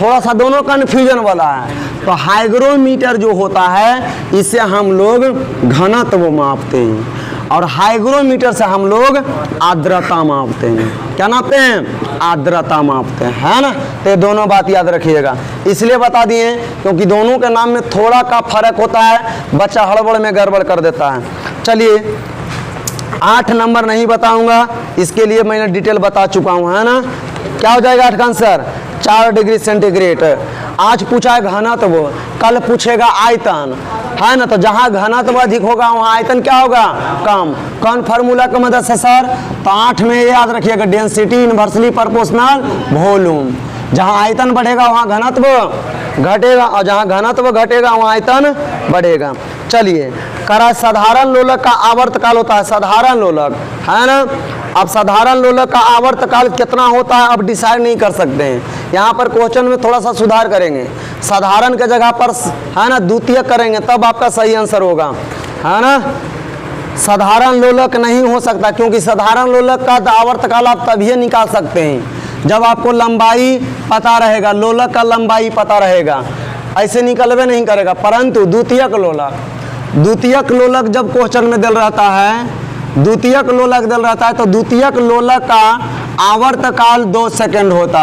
थोड़ा सा दोनों कन्फ्यूजन वाला है। तो हाइग्रोमीटर जो होता है इससे हम लोग घनत्व मापते हैं, और हाइग्रोमीटर से हम लोग आर्द्रता मापते हैं। क्या मापते हैं? आर्द्रता मापते हैं, है ना। तो ये दोनों बात याद रखिएगा, इसलिए बता दिए क्योंकि दोनों के नाम में थोड़ा का फर्क होता है, बच्चा हड़बड़ में गड़बड़ कर देता है। चलिए 8 नंबर नहीं बताऊंगा, इसके लिए मैंने डिटेल बता चुका हूं, है ना। क्या हो जाएगा 8 का आंसर? 4 degree centigrade. आज पूछा है घनत्व, कल पूछेगा आयतन, है ना। तो जहाँ घनत्व अधिक होगा वहाँ आयतन क्या होगा, कम। कौन फार्मूला की मदद से सर, तो 8 में ये याद रखिएगा, डेंसिटी इनवर्सली प्रोपोर्शनल वॉल्यूम। जहाँ आयतन बढ़ेगा वहाँ घनत्व घटेगा, और जहाँ घनत्व घटेगा वहाँ आयतन बढ़ेगा। चलिए, करा साधारण लोलक का आवर्तकाल होता है, साधारण लोलक, है ना। अब साधारण लोलक का आवर्तकाल कितना होता है अब डिसाइड नहीं कर सकते हैं। यहाँ पर क्वेश्चन में थोड़ा सा सुधार करेंगे, साधारण के जगह पर, है ना, द्वितीयक करेंगे, तब आपका सही आंसर होगा, है ना। साधारण लोलक नहीं हो सकता, क्योंकि साधारण लोलक का आवर्तकाल आप तभी निकाल सकते हैं जब आपको लंबाई पता रहेगा, लोलक का लंबाई पता रहेगा, ऐसे निकलवे नहीं करेगा। परंतु द्वितीयक लोलक, द्वितीयक लोलक जब क्वेश्चन में दिल रहता है, द्वितीयक लोलक दिल रहता है, तो द्वितीयक लोलक का आवर्तकाल 2 सेकंड होता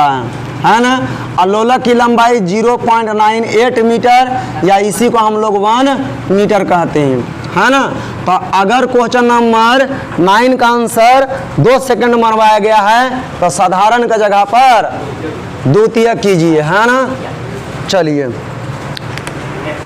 है ना। और लोलक की लंबाई 0.98 मीटर, या इसी को हम लोग 1 मीटर कहते हैं, है ना। तो अगर क्वेश्चन नंबर 9 का आंसर 2 सेकंड मरवाया गया है, तो साधारण का जगह पर द्वितीयक कीजिए, है ना। चलिए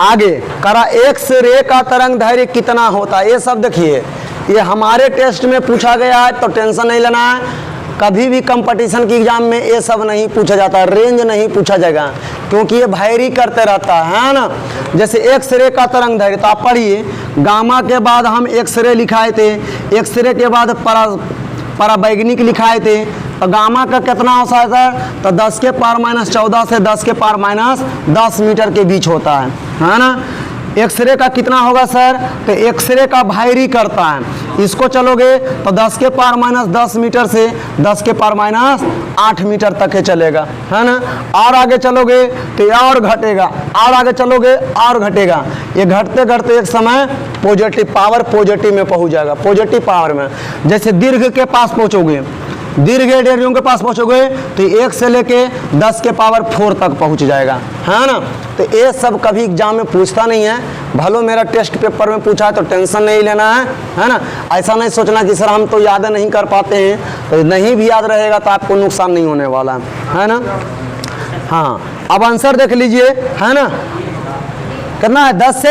आगे, करा एक्स रे का तरंग दैर्घ्य कितना होता है, ये सब देखिए, ये हमारे टेस्ट में पूछा गया है, तो टेंशन नहीं लेना है। कभी भी कंपटीशन की एग्जाम में ये सब नहीं पूछा जाता, रेंज नहीं पूछा जाएगा, क्योंकि ये वैरी करते रहता है ना। जैसे एक्स रे का तरंग दैर्घ्य, तो आप पढ़िए, गामा के बाद हम एक्स रे लिखाए थे, एक्स रे के बाद पराबैंगनिक लिखाए थे, तो गामा का कितना हो सकता है, तो 10 के पावर -14 से 10 के पावर -10 मीटर के बीच होता है ना। एक्सरे का कितना होगा सर, तो एक्सरे का वैरी करता है, इसको चलोगे तो 10 के पावर -10 मीटर से 10 के पावर -8 मीटर तक के चलेगा, है ना। और आगे चलोगे तो और घटेगा, और आगे चलोगे और घटेगा, ये घटते घटते एक समय पॉजिटिव पावर पॉजिटिव में पहुंच जाएगा, पॉजिटिव पावर में। जैसे दीर्घ के पास पहुंचोगे, दीर्घ डेरियों के पास पहुंचोगे तो 1 से लेके 10 के पावर 4 तक पहुंच जाएगा, है ना। तो ये सब कभी एग्जाम में पूछता नहीं है, भलो मेरा टेस्ट पेपर में पूछा है तो टेंशन नहीं लेना है ना। ऐसा नहीं सोचना कि सर हम तो याद नहीं कर पाते हैं, तो नहीं भी याद रहेगा तो आपको नुकसान नहीं होने वाला है ना। हाँ, अब आंसर देख लीजिए, है ना। कितना है, 10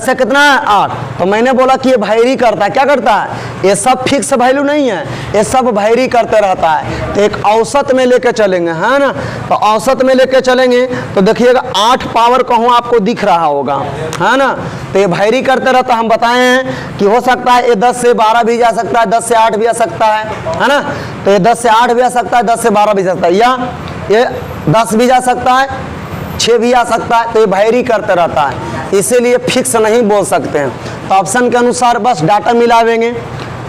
से कितना है, 8। तो मैंने बोला कि ये वैरी करता है, क्या करता है, ये सब फिक्स वैल्यू नहीं है, ये सब वैरी करते रहता है। तो एक औसत में लेके चलेंगे, है ना। तो औसत में लेके चलेंगे तो देखिएगा 8 पावर कहूँ आपको दिख रहा होगा, है ना। तो ये वैरी करते रहता, हम बताए हैं कि हो सकता है ये 10 से 12 भी जा सकता है, 10 से 8 भी आ सकता है ना। तो ये 10 से 8 भी आ सकता है, 10 से 12 भी जा सकता है, या ये 10 भी जा सकता है, 6 भी आ सकता है। तो ये वैरी करते रहता है, इसीलिए फिक्स नहीं बोल सकते हैं। तो ऑप्शन के अनुसार बस डाटा मिलावेंगे,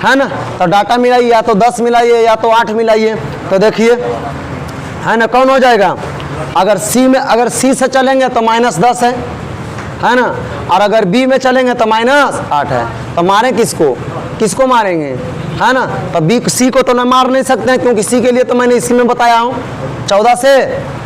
है ना। तो डाटा मिलाइए, या तो 10 मिलाइए या तो 8 मिलाइए, तो देखिए, है ना, कौन हो जाएगा। अगर सी में, अगर सी से चलेंगे तो -10 है ना, और अगर बी में चलेंगे तो -8 है। तो मारें किसको, किसको मारेंगे, है ना। तो बी सी को तो ना मार नहीं सकते हैं, क्योंकि सी के लिए तो मैंने इसी में बताया हूँ, 14 से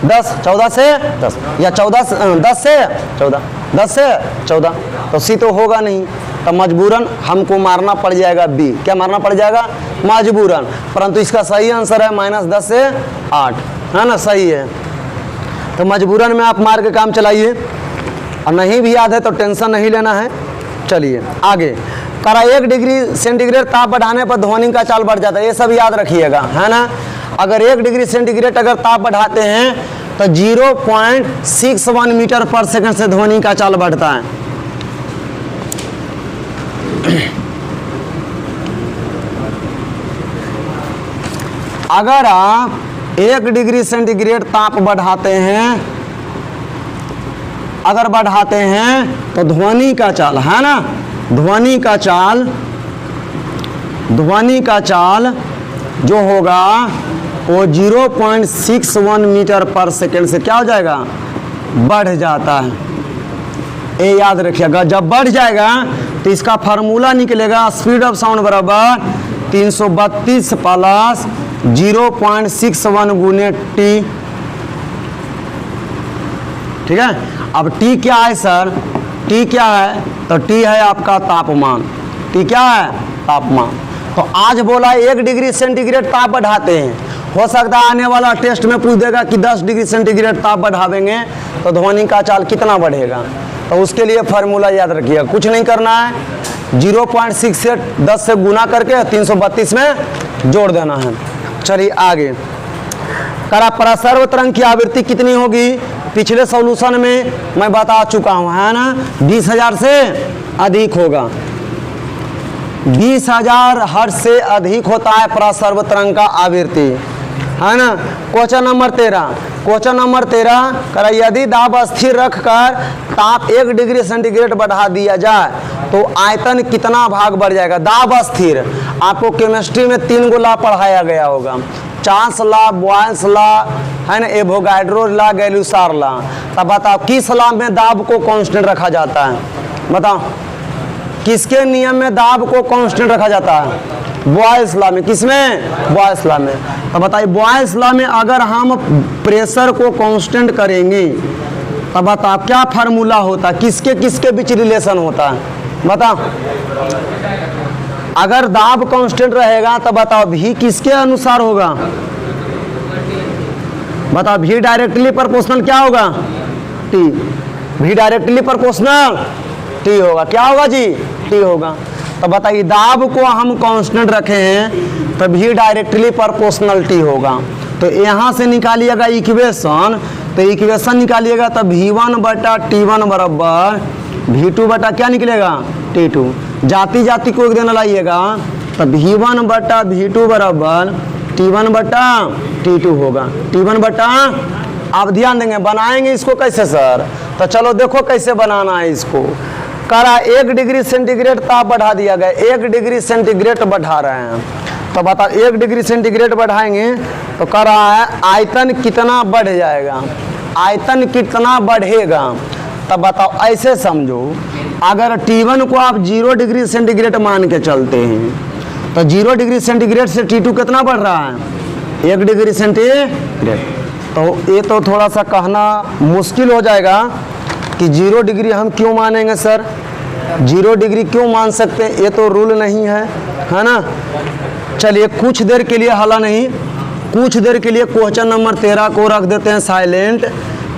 10, 14 से 10, या 10 से 14, 10 से 14, तो सी तो होगा नहीं, तो मजबूरन हमको मारना पड़ जाएगा बी। क्या मारना पड़ जाएगा, मजबूरन। परंतु इसका सही आंसर है -10 से 8, है ना, सही है। तो मजबूरन में आप मार के काम चलाइए, और नहीं भी याद है तो टेंशन नहीं लेना है। चलिए आगे, करा 1 डिग्री सेंटीग्रेड ताप बढ़ाने पर ध्वनि का चाल बढ़ जाता है, ये सब याद रखिएगा, है ना। अगर 1 डिग्री सेंटीग्रेड अगर ताप बढ़ाते हैं तो 0.61 मीटर पर सेकंड से ध्वनि का चाल बढ़ता है। अगर आप 1 डिग्री सेंटीग्रेड ताप बढ़ाते हैं, अगर बढ़ाते हैं तो ध्वनि का चाल, है ना, ध्वनि का चाल जो होगा वो 0.61 मीटर पर सेकेंड से क्या हो जाएगा, बढ़ जाता है। ये याद रखिएगा, जब बढ़ जाएगा तो इसका फार्मूला निकलेगा, स्पीड ऑफ साउंड बराबर 332 प्लस 0.61 गुने टी। ठीक है। अब टी क्या है सर, टी क्या है, तो टी है आपका तापमान। टी क्या है, तापमान। तो आज बोला 1 डिग्री सेंटीग्रेड ताप बढ़ाते हैं, हो सकता है आने वाला टेस्ट में पूछ देगा कि 10 डिग्री सेंटीग्रेड ताप बढ़ावेंगे तो ध्वनि का चाल कितना बढ़ेगा। तो उसके लिए फार्मूला याद रखिएगा, कुछ नहीं करना है, 0.68 10 से गुना करके 332 में जोड़ देना है। चलिए आगे, करा प्रसर्व तरंग की आवृत्ति कितनी होगी। पिछले सॉल्यूशन में मैं बता चुका हूँ, है ना, 20,000 से अधिक होगा। 20,000 हर्ट्ज से अधिक होता है प्रसर्व तरंग का आवृत्ति, है ना। क्वेश्चन नंबर 13 करा यदि दाब स्थिर रखकर ताप 1 डिग्री सेंटीग्रेड बढ़ा दिया जाए तो आयतन कितना भाग बढ़ जाएगा। दाब स्थिर, आपको केमिस्ट्री में 3 गो लॉ पढ़ाया गया होगा, चांस लॉ, बॉयल्स लॉ, है ना, एवोगाड्रो लॉ, गैलुसार लॉ। तब बताओ किस लॉ में दाब को कांस्टेंट रखा जाता है, बताओ किसके नियम में दाब को कांस्टेंट रखा जाता है। बॉयल्स लॉ में। किसमें? बॉयल्स लॉ में। तो बताइए बॉयल्स लॉ में अगर हम प्रेशर को कांस्टेंट करेंगे तब बताओ क्या फार्मूला होता है, किसके किसके बीच रिलेशन होता है, बताओ। अगर दाब कांस्टेंट रहेगा तो बताओ भी किसके अनुसार होगा, बताओ। भी डायरेक्टली प्रोपोर्शनल क्या होगा, टी। भी डायरेक्टली प्रोपोर्शनल टी होगा, क्या होगा जी, टी होगा। तो बताइए दाब को हम कांस्टेंट रखे हैं तो भी डायरेक्टली प्रोपोर्शनल टी होगा। तो यहाँ से निकालिएगा इक्वेशन, तो इक्वेशन निकालिएगा तो V1 बटा T1 बराबर V2 बटा क्या निकलेगा, T2। जाति जाति को एक दिन लाइएगा तो V1 बटा V2 बराबर T1 बटा T2 होगा। T1 बटा, आप ध्यान देंगे बनाएंगे इसको कैसे सर, तो चलो देखो कैसे बनाना है इसको। करा 1 डिग्री सेंटीग्रेड ताप बढ़ा दिया गया, 1 डिग्री सेंटीग्रेड बढ़ा रहे हैं, तो बताओ 1 डिग्री सेंटीग्रेड बढ़ाएंगे तो कर रहा है आयतन कितना बढ़ जाएगा, आयतन कितना बढ़ेगा। तब बताओ ऐसे समझो, अगर T1 को आप 0 डिग्री सेंटीग्रेड मान के चलते हैं तो 0 डिग्री सेंटीग्रेड से T2 कितना बढ़ रहा है, 1 डिग्री सेंटीग्रेड। तो ये तो थोड़ा सा कहना मुश्किल हो जाएगा कि 0 डिग्री हम क्यों मानेंगे सर, 0 डिग्री क्यों मान सकते हैं, ये तो रूल नहीं है ना। चलिए कुछ देर के लिए, हाला नहीं, कुछ देर के लिए क्वेश्चन नंबर 13 को रख देते हैं साइलेंट,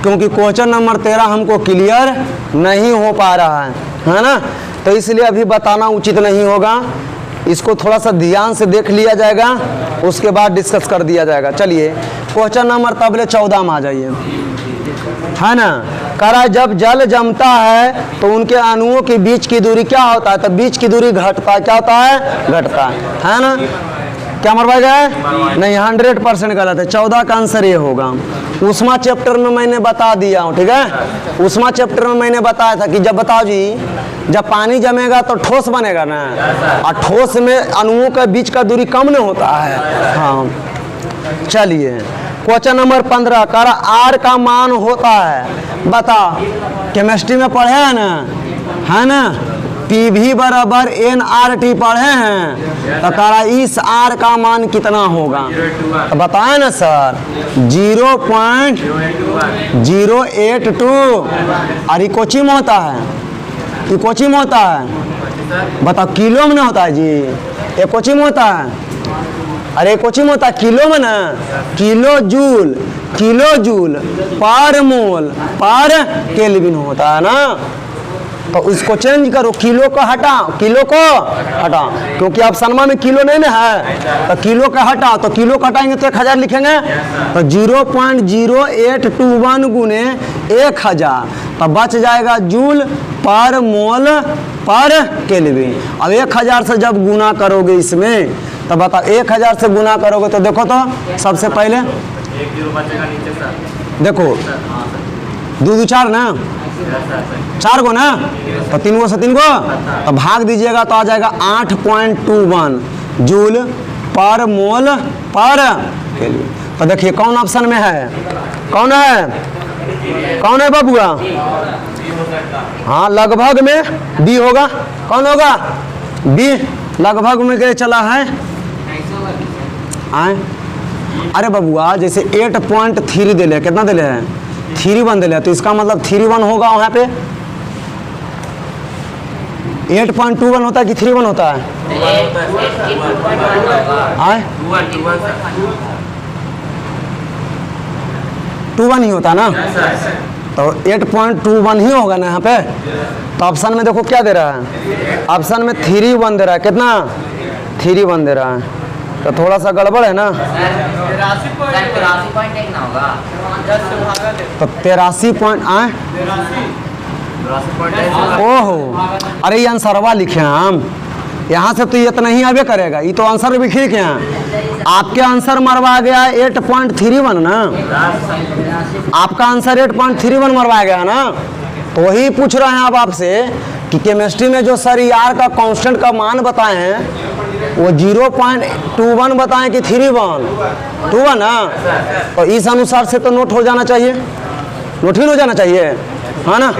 क्योंकि क्वेश्चन नंबर 13 हमको क्लियर नहीं हो पा रहा है ना। तो इसलिए अभी बताना उचित नहीं होगा, इसको थोड़ा सा ध्यान से देख लिया जाएगा, उसके बाद डिस्कस कर दिया जाएगा। चलिए क्वेश्चन नंबर तबले 14 में आ जाइए, है ना। करा जब जल जमता है तो उनके अणुओं के बीच की दूरी क्या होता है, तो बीच की दूरी घटता है, क्या होता है, घटता है ना। क्या मरवाया गया नहीं, 100% गलत है। 14 का आंसर ये होगा। उष्मा चैप्टर में मैंने बता दिया हूँ, ठीक है। उष्मा चैप्टर में मैंने बताया था कि जब, बताओ जी, जब पानी जमेगा तो ठोस बनेगा ना, और ठोस में अणुओं के बीच का दूरी कम नहीं होता है। हाँ चलिए क्वेश्चन नंबर 15 कर आर का मान होता है, बता केमिस्ट्री में पढ़े हैं ना, है ना, PV बराबर NRT पढ़े हैं। तो करा इस R का मान कितना होगा, तो बताए ना सर 0.082। अरे कोची में होता है, ये कोची में होता है, बताओ किलो में ना होता है जी, ये कोची में होता है, अरे कोची में होता है किलो में ना, किलो जूल पर मोल पर केल्विन होता है ना। तो उसको चेंज करो, किलो को हटाओ, क्योंकि आप सनमा में किलो नहीं ना है, तो किलो का हटाओ, तो किलो का हटाएंगे तो 1000 लिखेंगे, तो 0.0821 गुने 1000, तो बच जाएगा जूल पर मोल पर केल्विन। अब 1000 से जब गुना करोगे इसमें, तो बताओ 1000 से गुना करोगे तो देखो तो सबसे पहले 1 0 बचेगा नीचे सर, देखो 2 2 4 ना, 4 गो ना, तो 3 गो से 3 गो, तो भाग दीजिएगा तो आ जाएगा 8.21 जूल पर मोल पर केल्विन। तो देखिए कौन ऑप्शन में है, कौन है बाबुआ, हाँ लगभग में बी होगा। कौन होगा, बी लगभग में के चला है। आए अरे बबुआ जैसे 8.3 दे ले, कितना दे ले है, 3.1 दे ले, तो इसका मतलब 3.1 होगा वहाँ पे। 8.21 होता है कि 3.1 होता है, 8.21 ही होता ना, तो 8.21 ही होगा ना यहाँ पे। तो ऑप्शन में देखो क्या दे रहा है, ऑप्शन में 3.1 दे रहा है, कितना 3.1 दे रहा है, तो थोड़ा सा गड़बड़ है ना। 83.1 ना होगा। 10 से भागा दे। तो 83 पॉइंट आए, 83.1 ओहो, अरे ये आंसरवा लिखे हैं हम, यहाँ से तो ये इतना ही आगे करेगा, ये तो आंसर भी लिखे हैं। आपके आंसर मरवा गया 8.31 ना, आपका आंसर 8.31 मरवा गया ना। तो वही पूछ रहे हैं अब आपसे कि केमिस्ट्री में जो सर यार का कांस्टेंट का मान बताए हैं वो 0.21 बताएं कि 3.1 ना, तो इस अनुसार से तो नोट हो जाना चाहिए, नोट ही हो जाना चाहिए, है ना।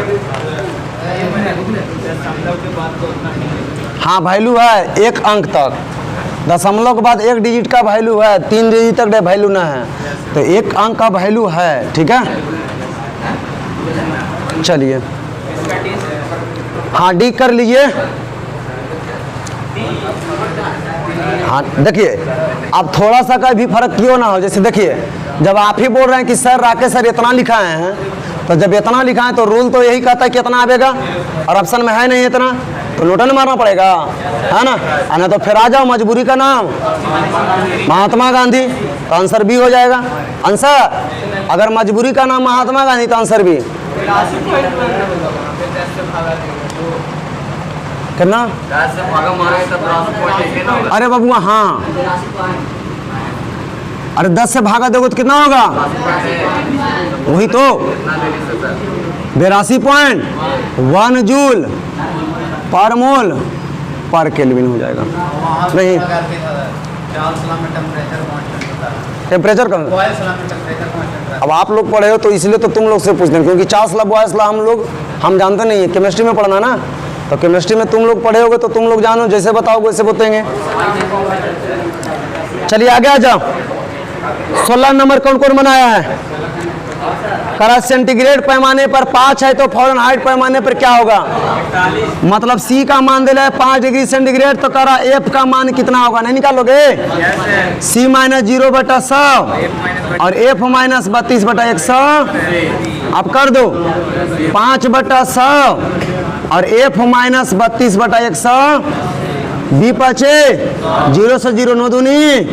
हाँ वैल्यू है 1 अंक तक, दशमलव के बाद 1 डिजिट का वैल्यू है, 3 डिजिट तक वैल्यू ना है, तो 1 अंक का वैल्यू है, ठीक है। चलिए हाँ डी कर लीजिए। हाँ देखिए, अब थोड़ा सा का भी फर्क क्यों ना हो, जैसे देखिए जब आप ही बोल रहे हैं कि सर राकेश सर इतना लिखा है, तो जब इतना लिखा है तो रूल तो यही कहता है कि इतना आवेगा, और ऑप्शन में है नहीं इतना, तो नोटन मारना पड़ेगा, है ना। तो फिर आ जाओ मजबूरी का नाम महात्मा गांधी, तो आंसर बी हो जाएगा। आंसर अगर मजबूरी का नाम महात्मा गांधी तो आंसर बी। कितना 10 से भागा मारेंगे तो 83.1 ना होगा। अरे बबुआ हाँ, अरे 10 से भागा दोगे तो कितना होगा, वही तो 82.1 जूल पर मोल पर केल्विन हो जाएगा। नहीं टेम्परेचर का, अब आप लोग पढ़े हो तो इसलिए तो तुम लोग से पूछते हैं, क्योंकि चार्ल्स ला बॉयस ला हम जानते नहीं है, केमिस्ट्री में पढ़ना ना, तो केमिस्ट्री में तुम लोग पढ़े होगे तो तुम लोग जानो, जैसे बताओगे वैसे बताएंगे। चलिए आगे आ जाओ। 16 नंबर कौन कौन बनाया है, करा सेंटीग्रेड पैमाने पर 5 है तो फ़ारेनहाइट पैमाने पर क्या होगा, मतलब सी का मान दिला है 5 डिग्री सेंटीग्रेड, तो करा एफ का मान कितना होगा, नहीं निकालोगे, सी माइनस 0/100 और एफ माइनस 32/100, अब कर दो 5/100 और एफ माइनस 32/100, बी बचे 0 से 0 9 दूनी,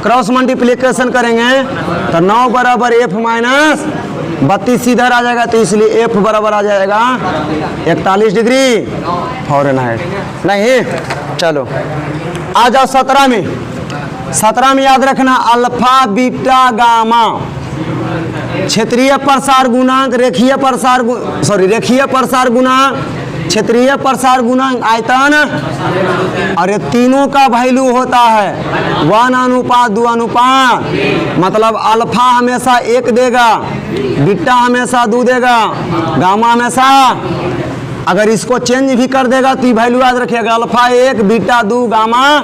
क्रॉस मल्टीप्लिकेशन करेंगे तो 9 बराबर एफ माइनस 32 सीधा आ जाएगा, तो इसलिए एफ बराबर आ जाएगा 41 डिग्री फ़ारेनहाइट। नहीं चलो आ जाओ 17 में। 17 में याद रखना अल्फा बीटा गामा क्षेत्रीय प्रसार गुणांक, रेखीय प्रसार गुणांक, क्षेत्रीय प्रसार गुणांक, आयतन, और ये तीनों का वैल्यू होता है 1:2, मतलब अल्फा हमेशा 1 देगा, बीटा हमेशा 2 देगा, गामा हमेशा, अगर इसको चेंज भी कर देगा तो वैल्यू याद रखिएगा अल्फा 1 बीटा 2 गामा।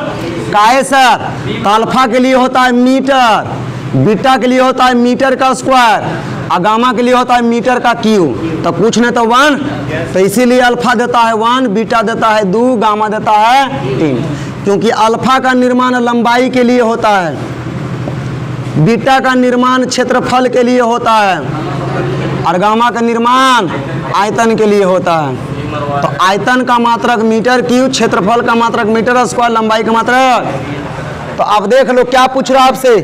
काहे सर, तो अल्फा के लिए होता है मीटर, बीटा के लिए होता है मीटर का स्क्वायर, और गामा के लिए होता है मीटर का क्यू, तो कुछ नहीं तो 1, तो इसीलिए अल्फा देता है 1, बीटा देता है 2, गामा देता है 3, क्योंकि अल्फा का निर्माण लंबाई के लिए होता है, बीटा का निर्माण क्षेत्रफल के लिए होता है, और गामा का निर्माण आयतन के लिए होता है। तो आयतन का मात्रक मीटर क्यूब, क्षेत्रफल का मात्रक मीटर स्क्वायर, लंबाई का मात्रक। तो अब देख लो क्या पूछ रहा है आपसे,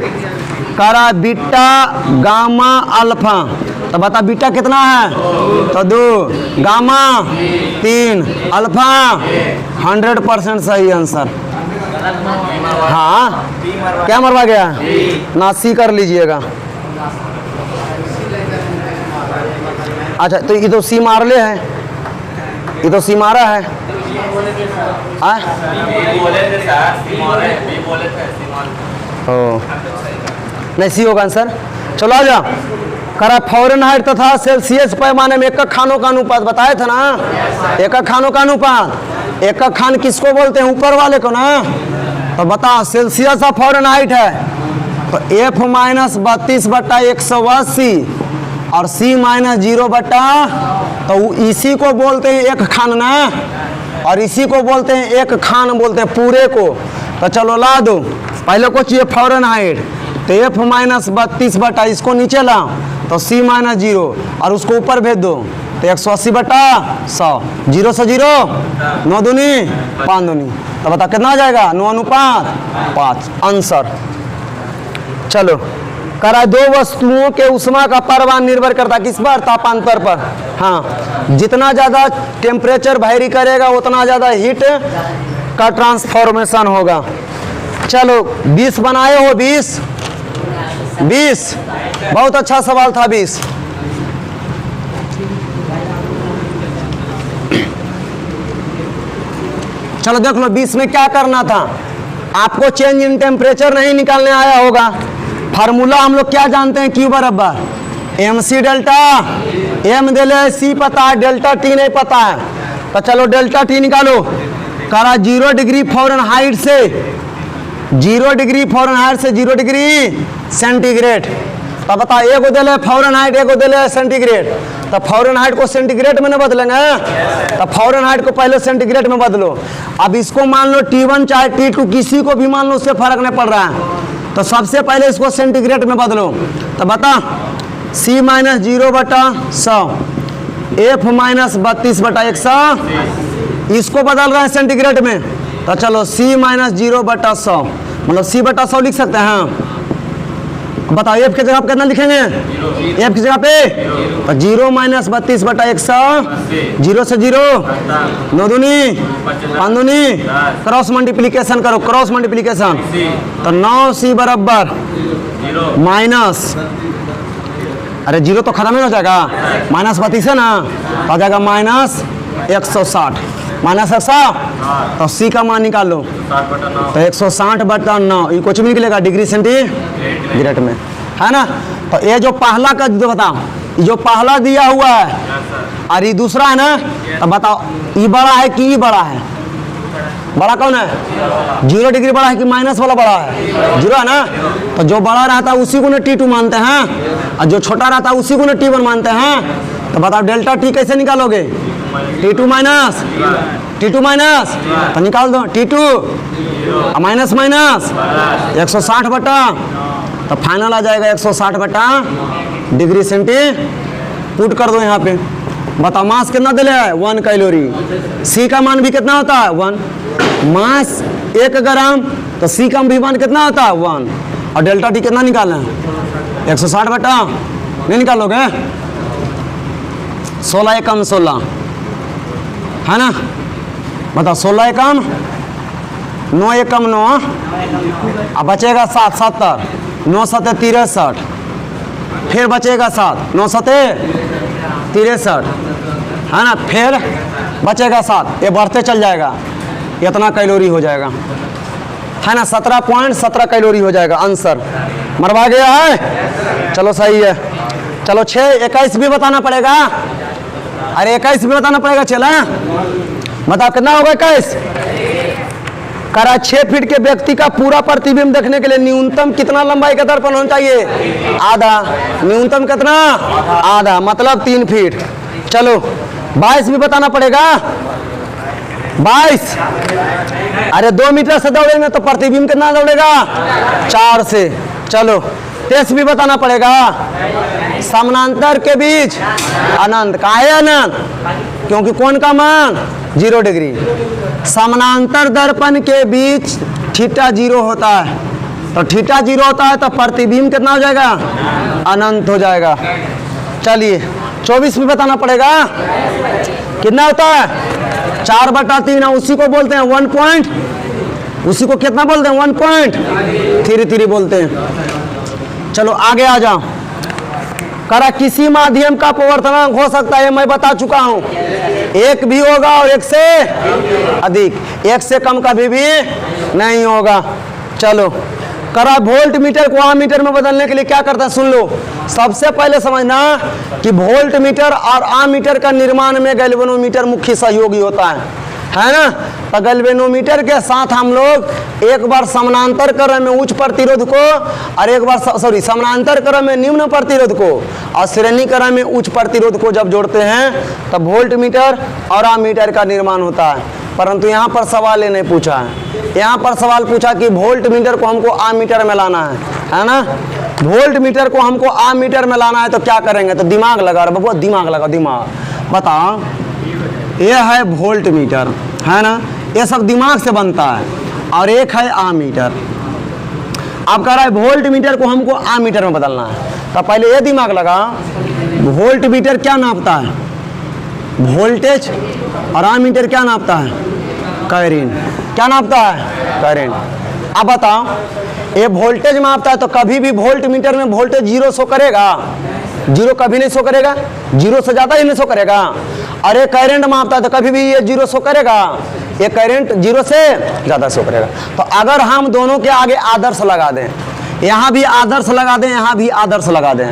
करा बीटा गामा अल्फा, तो बता बीटा कितना है, तो 2, गामा 3, अल्फा 100% सही आंसर। हाँ क्या मरवा गया, ना सी कर लीजिएगा। अच्छा तो ये तो सी मार ले है, ये तो सी मारा है, ओ नहीं सी होगा आंसर। चलो आ जा, करा फ़ारेनहाइट तथा सेल्सियस पैमाने में एकक खानों का अनुपात बताया था ना, एकक खानों का अनुपात, एकक खान किसको बोलते हैं, ऊपर वाले को ना, तो बता सेल्सियस और फ़ारेनहाइट है, तो एफ माइनस 32/180 और सी माइनस 0 बटा, तो इसी को बोलते हैं एक खान ना, और इसी को बोलते हैं एक खान बोलते हैं पूरे को। तो चलो ला दो, पहले को चाहिए फ़ारेनहाइट, तो एफ माइनस 32 बटा, इसको नीचे ला तो C माइनस 0 और उसको ऊपर भेज दो तो 180/100, 0 से 0 9 दूनी 5 दूनी, तो बता कितना आ जाएगा 9 अनुपात 5 आंसर। चलो करा दो वस्तुओं के उष्मा का परिवहन निर्भर करता किस पर, तापांतर पर। हाँ, जितना ज़्यादा टेम्परेचर वेरी करेगा उतना ज़्यादा हीट का ट्रांसफॉर्मेशन होगा। चलो 20 बनाए हो, 20 बहुत अच्छा सवाल था 20। चलो देख लो 20 में क्या करना था, आपको चेंज इन टेम्परेचर नहीं निकालने आया होगा। फार्मूला हम लोग क्या जानते हैं, Q बराबर MC डेल्टा, M दिले C पता है, डेल्टा T नहीं पता है, तो चलो डेल्टा T निकालो। करा 0 डिग्री फ़ारेनहाइट से 0 डिग्री फ़ारेनहाइट से 0 डिग्री सेंटीग्रेड, तो बता एगो दिले फ़ारेनहाइट एगो दिले सेंटीग्रेड, तो फ़ारेनहाइट को सेंटीग्रेड में न बदलेंगे, तो फ़ारेनहाइट को पहले सेंटीग्रेड में बदलो। अब इसको मान लो T1 चाहे T2 किसी को भी मान लो, उससे फर्क नहीं पड़ रहा है, तो सबसे पहले इसको सेंटीग्रेड में बदलो। तो बता C माइनस 0/100 F माइनस 32/100, इसको बदल रहे हैं सेंटीग्रेड में, तो चलो C माइनस 0/100 मतलब C/100 लिख सकते हैं। बताओ F की जगह पे कितना लिखेंगे, F की जगह पे तो 0 माइनस 32/100, 0 से 0 9 दूनी 5 दूनी, क्रॉस मल्टीप्लीकेशन करो, क्रॉस मल्टीप्लीकेशन, तो 9C बराबर माइनस, अरे 0 तो खत्म ही हो जाएगा, माइनस 32 है ना, तो आ जाएगा माइनस 160, माइनस 100, तो C का मान निकाल लो, तो 160/9, ये कुछ भी निकलेगा डिग्री सेंटीग्रेड में, है ना। तो ये जो पहला का जो बताओ, जो पहला दिया हुआ है और ये दूसरा है ना, तो बताओ ये बड़ा है कि ये बड़ा है, बड़ा कौन है, 0 डिग्री बड़ा है कि माइनस वाला बड़ा है, 0 है ना, तो जो बड़ा रहता है उसी को ना T2 मानते हैं, और जो छोटा रहता है उसी को ना T1 मानते हैं। तो बताओ डेल्टा T कैसे निकालोगे, T2 माइनस तो निकाल दो T2 माइनस माइनस 160 बटा, तो फाइनल आ जाएगा 160 बटा डिग्री सेंटीग्रेड, पुट कर दो यहाँ पे। बताओ मास कितना दिले है 1 कैलोरी, C का मान भी कितना होता है 1, मास 1 ग्राम, तो C का भी मान कितना होता है 1, और डेल्टा T कितना निकालना है 160 बटा, नहीं निकालोगे 16 एकम 16 है ना। बताओ 16 एकम 9 एकम 9, अब बचेगा 7 70, 9 7 63, फिर बचेगा 7 9 7 63 है ना, फिर बचेगा 7, ये बढ़ते चल जाएगा, इतना कैलोरी हो जाएगा, है ना, 17.17 कैलोरी हो जाएगा आंसर। मरवा गया है, चलो सही है। चलो 6 21 भी बताना पड़ेगा, अरे 21 भी बताना पड़ेगा, चला बताओ कितना होगा 21। करा 6 फीट के व्यक्ति का पूरा प्रतिबिंब देखने के लिए न्यूनतम कितना लंबाई का दर्पण होना चाहिए, आधा, न्यूनतम कितना आधा, मतलब 3 फीट। चलो 22 भी बताना पड़ेगा, 22, अरे 2 मीटर से दौड़ेंगे तो प्रतिबिंब कितना दौड़ेगा 4 से। चलो 23 भी बताना पड़ेगा, समानांतर के बीच अनंत, काहे अनंत, क्योंकि कोण का मान 0 डिग्री, समानांतर दर्पण के बीच थीटा 0 होता है, तो थीटा 0 होता है तो प्रतिबिंब कितना हो जाएगा अनंत हो जाएगा। चलिए 24 भी बताना पड़ेगा, कितना होता है 4/3, उसी को बोलते हैं 1 पॉइंट, उसी को कितना बोलते हैं 1.33 बोलते हैं। चलो आगे आ जाओ। करा किसी माध्यम का अपवर्तनांक हो सकता है, मैं बता चुका हूं, 1 भी होगा और 1 से अधिक, 1 से कम कभी भी नहीं होगा। चलो करा वोल्ट मीटर को आमीटर में बदलने के लिए क्या करता है, सुन लो। सबसे पहले समझना कि वोल्ट मीटर और आमीटर का निर्माण में गैल्वेनोमीटर मुख्य सहयोगी होता है ना। तो गैल्वेनोमीटर के साथ हम लोग एक बार समानांतर क्रम में उच्च प्रतिरोध को और एक बार समानांतर क्रम में निम्न प्रतिरोध को और श्रेणी क्रम में उच्च प्रतिरोध को जब जोड़ते हैं तब वोल्ट मीटर और आमीटर का निर्माण होता है। परंतु यहाँ पर सवाल ये नहीं पूछा है, यहाँ पर सवाल पूछा कि वोल्ट मीटर को हमको आमीटर में लाना है ना। वोल्ट मीटर को हमको आम मीटर में लाना है तो क्या करेंगे? तो दिमाग लगा रहे बबुआ, दिमाग लगा, दिमाग बताओ। ये है वोल्ट मीटर, है ना, ये सब दिमाग से बनता है। और एक है आम मीटर। अब कह रहा है वोल्ट मीटर को हमको आम मीटर में बदलना है, तो पहले ये दिमाग लगा, वोल्ट मीटर क्या नापता है? वोल्टेज। और आम मीटर क्या नापता है? करंट। क्या नापता है? करंट। अब बताओ, ये वोल्टेज मापता है तो कभी भी वोल्ट मीटर में वोल्टेज जीरो शो करेगा? जीरो कभी नहीं शो करेगा, जीरो से ज़्यादा ही नहीं शो करेगा। और ये करंट मापता है तो कभी भी ये जीरो शो करेगा? ये करंट जीरो से ज़्यादा शो करेगा। तो अगर हम दोनों के आगे आदर्श लगा दें, यहाँ भी आदर्श लगा दें, यहाँ भी आदर्श लगा दें,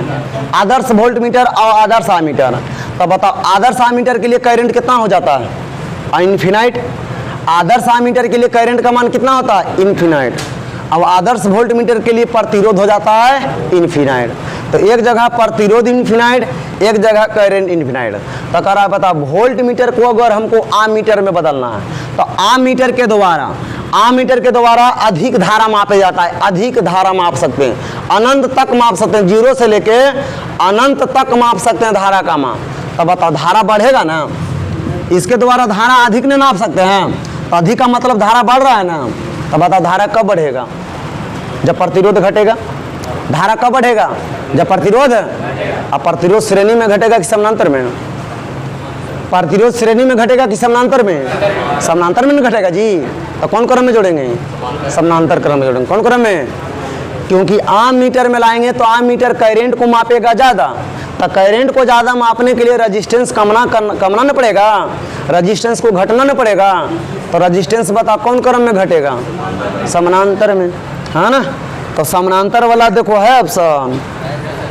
आदर्श वोल्ट मीटर और आदर्श आमीटर, तो बताओ आदर्श आमीटर के लिए करंट कितना हो जाता है? इनफिनाइट। आदर्श आमीटर के लिए करंट का मान कितना होता है? इनफिनाइट। अब आदर्श वोल्ट मीटर के लिए प्रतिरोध हो जाता है इनफिनाइट। तो एक जगह प्रतिरोध इनफिनाइट, एक जगह करंट इनफिनाइट। तो कह रहा है बता, वोल्ट मीटर को अगर हमको आम मीटर में बदलना है तो आम मीटर के द्वारा अधिक धारा मापे जाता है। अधिक धारा माप सकते हैं, अनंत तक माप सकते हैं, जीरो से लेके अनंत तक माप सकते हैं धारा का मान। तो बताओ धारा बढ़ेगा ना, इसके द्वारा धारा अधिक नहीं नाप सकते हैं, तो अधिक का मतलब धारा बढ़ रहा है ना। तो बताओ धारा कब बढ़ेगा? जब प्रतिरोध घटेगा। धारा कब बढ़ेगा? जब प्रतिरोध, अब प्रतिरोध श्रेणी में घटेगा कि समानांतर में? प्रतिरोध श्रेणी में घटेगा कि समानांतर में? समानांतर में नहीं घटेगा जी। तो कौन क्रम में जोड़ेंगे? समानांतर क्रम में जोड़ेंगे। कौन क्रम में? क्योंकि आम मीटर में लाएंगे तो आम मीटर करंट को मापेगा ज़्यादा, तो करंट को ज़्यादा मापने के लिए रजिस्टेंस कमना न पड़ेगा, रजिस्टेंस को घटना न पड़ेगा। तो रजिस्टेंस बता कौन क्रम में घटेगा? समानांतर में, है ना। तो समानांतर वाला देखो है ऑप्शन,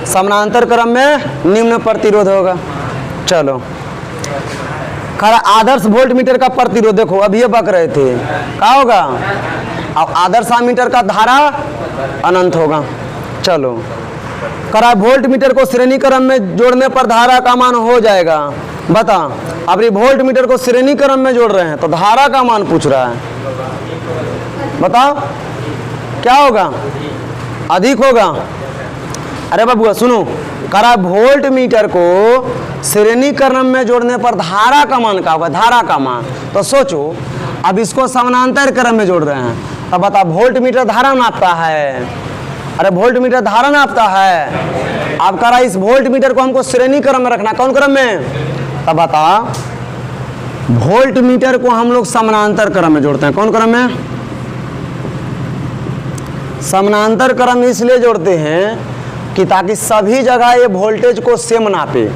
समानांतर क्रम में निम्न प्रतिरोध होगा। चलो खरा, आदर्श वोल्ट मीटर का प्रतिरोध देखो, अभी ये बक रहे थे, क्या होगा? अब आदर्श आमीटर का धारा अनंत होगा। चलो करा, वोल्ट मीटर को श्रेणी क्रम में जोड़ने पर धारा का मान हो जाएगा। बता, अब ये वोल्ट मीटर को श्रेणी क्रम में जोड़ रहे हैं तो धारा का मान पूछ रहा है, बताओ क्या होगा? अधिक होगा। अरे बाबू सुनो, करा वोल्ट मीटर को श्रेणी क्रम में जोड़ने पर धारा का मान क्या होगा? धारा का मान। तो सोचो, अब इसको समानांतर क्रम में जोड़ रहे हैं, अब बता वोल्ट मीटर धारा नापता है। अरे वोल्ट मीटर धारा नापता है। अब करा, इस वोल्ट मीटर को हमको श्रेणी क्रम में रखना, कौन क्रम में? तब बता, वोल्ट मीटर को हम लोग समानांतर क्रम में जोड़ते हैं। कौन क्रम में? समानांतर क्रम इसलिए जोड़ते हैं कि ताकि सभी जगह ये वोल्टेज को सेम नापे,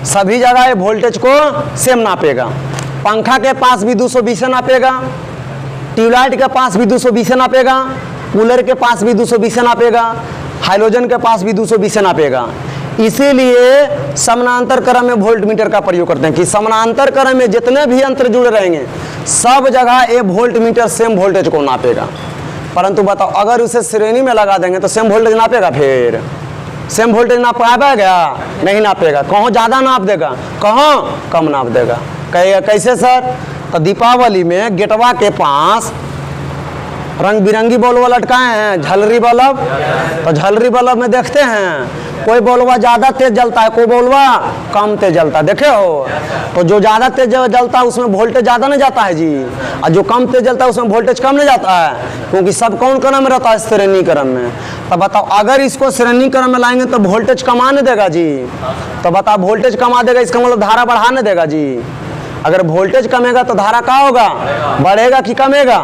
सभी जगह ये वोल्टेज को सेम नापेगा। पंखा के पास भी 220 नापेगा, ट्यूबलाइट के पास भी 220 नापेगा, कूलर के पास भी 220 नापेगा, हाइड्रोजन के पास भी 220 नापेगा। इसीलिए समानांतर क्रम में वोल्ट मीटर का प्रयोग करते हैं कि समानांतर क्रम में जितने भी यंत्र जुड़े रहेंगे सब जगह ये वोल्ट मीटर सेम वोल्टेज को नापेगा। परंतु बताओ, अगर उसे श्रेणी में लगा देंगे तो सेम वोल्टेज नापेगा? फिर सेम वोल्टेज नाप पाएगा? नहीं नापेगा। कहाँ ज़्यादा नाप देगा, कहाँ कम नाप देगा। कहेगा कैसे सर? तो दीपावली में गेटवा के पास रंग बिरंगी बल्ब लटकाए हैं, झलरी बल्ब। तो झलरी बल्ब में देखते हैं कोई बल्बा ज़्यादा तेज जलता है, कोई बल्बा कम तेज जलता है, देखे हो? तो जो ज़्यादा तेज जलता है उसमें वोल्टेज ज़्यादा नहीं जाता है जी, और जो कम तेज जलता है उसमें वोल्टेज कम नहीं जाता है, क्योंकि सब कौन क्रम में रहता है? श्रेणी क्रम में। तो बताओ, अगर इसको श्रेणी क्रम में लाएंगे तो वोल्टेज कमा नहीं देगा जी। तो बताओ, वोल्टेज कमा देगा, इसका मतलब धारा बढ़ा नहीं देगा जी। अगर वोल्टेज कमेगा तो धारा क्या होगा? बढ़ेगा कि कमेगा?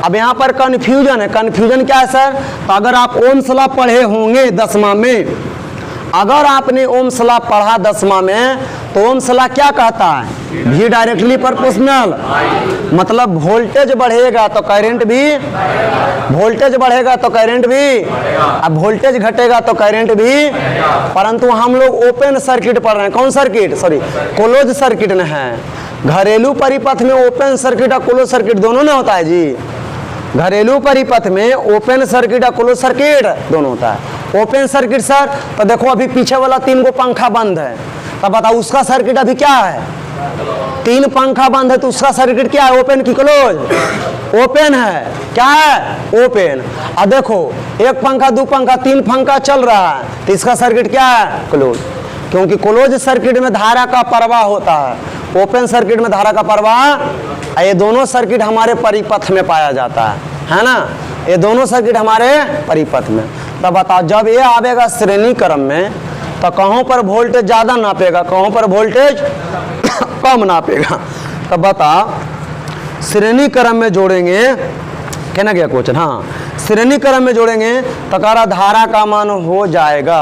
अब यहाँ पर कन्फ्यूजन है। कन्फ्यूजन क्या है सर? तो अगर आप ओम्स लॉ पढ़े होंगे 10वां में, अगर आपने ओम्स लॉ पढ़ा 10वां में, तो ओम्स लॉ क्या कहता है? भी डायरेक्टली प्रोपोर्शनल, मतलब वोल्टेज बढ़ेगा तो करंट भी, वोल्टेज बढ़ेगा तो करंट भी, अब वोल्टेज घटेगा तो करंट भी। परंतु हम लोग ओपन सर्किट पढ़ रहे हैं। कौन सर्किट? सॉरी, क्लोज सर्किट में है। घरेलू परिपथ में ओपन सर्किट और क्लोज सर्किट दोनों में होता है जी। घरेलू परिपथ में ओपन सर्किट और क्लोज सर्किट दोनों होता है। ओपन सर्किट सर, तो देखो अभी पीछे वाला 3 गो पंखा बंद है, तब बताओ उसका सर्किट अभी क्या है? 3 पंखा बंद है तो उसका सर्किट क्या है, ओपन की क्लोज? ओपन है। क्या है? ओपन। अब देखो 1 पंखा 2 पंखा 3 पंखा चल रहा है तो इसका सर्किट क्या है? क्लोज। क्योंकि क्लोज सर्किट में धारा का प्रवाह होता है, ओपन सर्किट में धारा का प्रवाह। ये दोनों सर्किट हमारे परिपथ में पाया जाता है ना, ये दोनों सर्किट हमारे परिपथ में। तब बताओ जब ये आवेगा श्रेणी क्रम में तो कहाँ पर वोल्टेज ज़्यादा नापेगा, कहाँ पर वोल्टेज कम नापेगा? तब बताओ श्रेणी क्रम में जोड़ेंगे, कहना गया क्वेश्चन, हाँ श्रेणी क्रम में जोड़ेंगे तो करा धारा का मान हो जाएगा।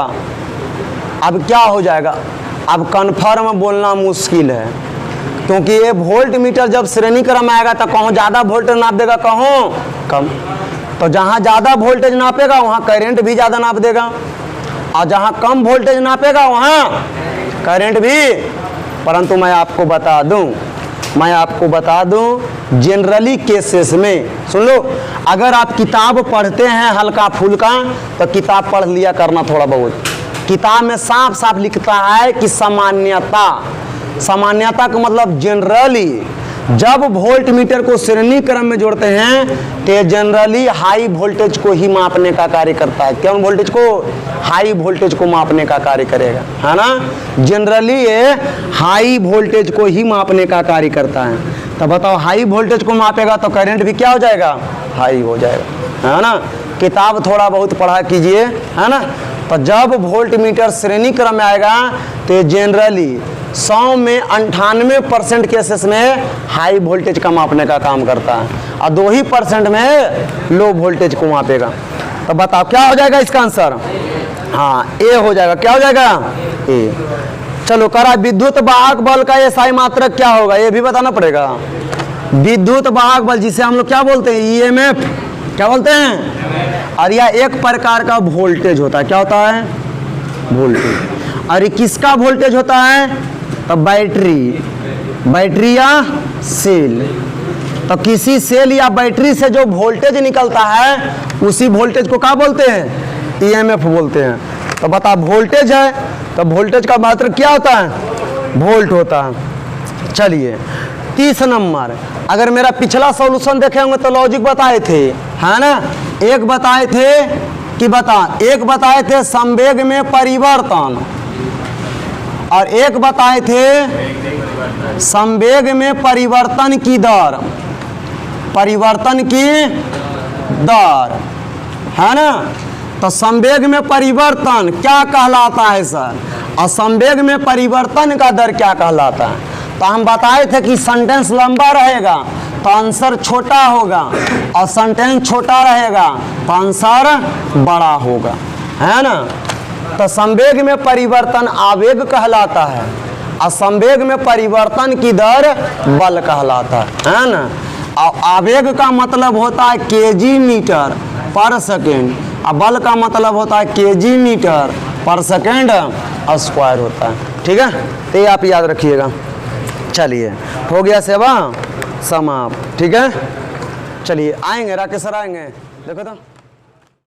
अब क्या हो जाएगा? अब कन्फर्म बोलना मुश्किल है क्योंकि ये वोल्ट मीटर जब श्रेणी क्रम में आएगा तो कहाँ ज़्यादा वोल्टेज नाप देगा, कहाँ कम। तो जहाँ ज़्यादा वोल्टेज नापेगा वहाँ करंट भी ज़्यादा नाप देगा, और जहाँ कम वोल्टेज नापेगा वहाँ करंट भी। परंतु मैं आपको बता दूं जनरली केसेस में, सुन लो, अगर आप किताब पढ़ते हैं हल्का फुल्का तो किताब पढ़ लिया करना थोड़ा बहुत। किताब में साफ साफ लिखता है कि सामान्यता का मतलब जनरली जब वोल्ट मीटर को श्रेणी क्रम में जोड़ते हैं तो जनरली हाई वोल्टेज को ही मापने का कार्य करता है। कौन वोल्टेज को? हाई वोल्टेज को मापने का कार्य करेगा, है ना। जनरली ये हाई वोल्टेज को ही मापने का कार्य करता है। तो बताओ हाई वोल्टेज को मापेगा तो करंट भी क्या हो जाएगा? हाई हो जाएगा, है ना। किताब थोड़ा बहुत पढ़ा कीजिए, है ना। तो जब वोल्ट मीटर श्रेणी क्रम में आएगा तो जनरली 100 में 98% केसेस में हाई वोल्टेज का मापने का काम करता है और 2% में लो वोल्टेज को मापेगा। तो बताओ क्या हो जाएगा इसका आंसर? हाँ ए हो जाएगा। क्या हो जाएगा? ए। चलो करा विद्युत वाहक बल का एसआई मात्रक क्या होगा ये भी बताना पड़ेगा। विद्युत वाहक बल जिसे हम लोग क्या बोलते हैं? ईएमएफ, क्या बोलते हैं? और यह एक प्रकार का वोल्टेज होता है। क्या होता है? वोल्टेज। और ये किसका वोल्टेज होता है? तो बैटरी या सेल। तो किसी सेल या बैटरी से जो वोल्टेज निकलता है उसी वोल्टेज को क्या बोलते हैं? ईएमएफ बोलते हैं। तो बता वोल्टेज है तो वोल्टेज का मात्रक क्या होता है? वोल्ट होता है। चलिए 30 नंबर, अगर मेरा पिछला सॉल्यूशन देखे होंगे तो लॉजिक बताए थे, है ना। एक बताए थे संवेग में परिवर्तन, और एक बताए थे संवेग में परिवर्तन की दर, है ना। तो संवेग में परिवर्तन क्या कहलाता है सर, और संवेग में परिवर्तन का दर क्या कहलाता है? तो हम बताए थे कि सेंटेंस लंबा रहेगा तो आंसर छोटा होगा, और सेंटेंस छोटा रहेगा तो आंसर बड़ा होगा, है ना। तो संवेग में परिवर्तन आवेग कहलाता है और संवेग में परिवर्तन की दर बल कहलाता है ना। और आवेग का मतलब होता है केजी मीटर पर सेकेंड, और बल का मतलब होता है केजी मीटर पर सेकेंड स्क्वायर होता है। ठीक है, तो ये आप याद रखिएगा। चलिए हो गया सेवा समाप्त। ठीक है, चलिए आएंगे राकेश सर आएंगे, देखो तो।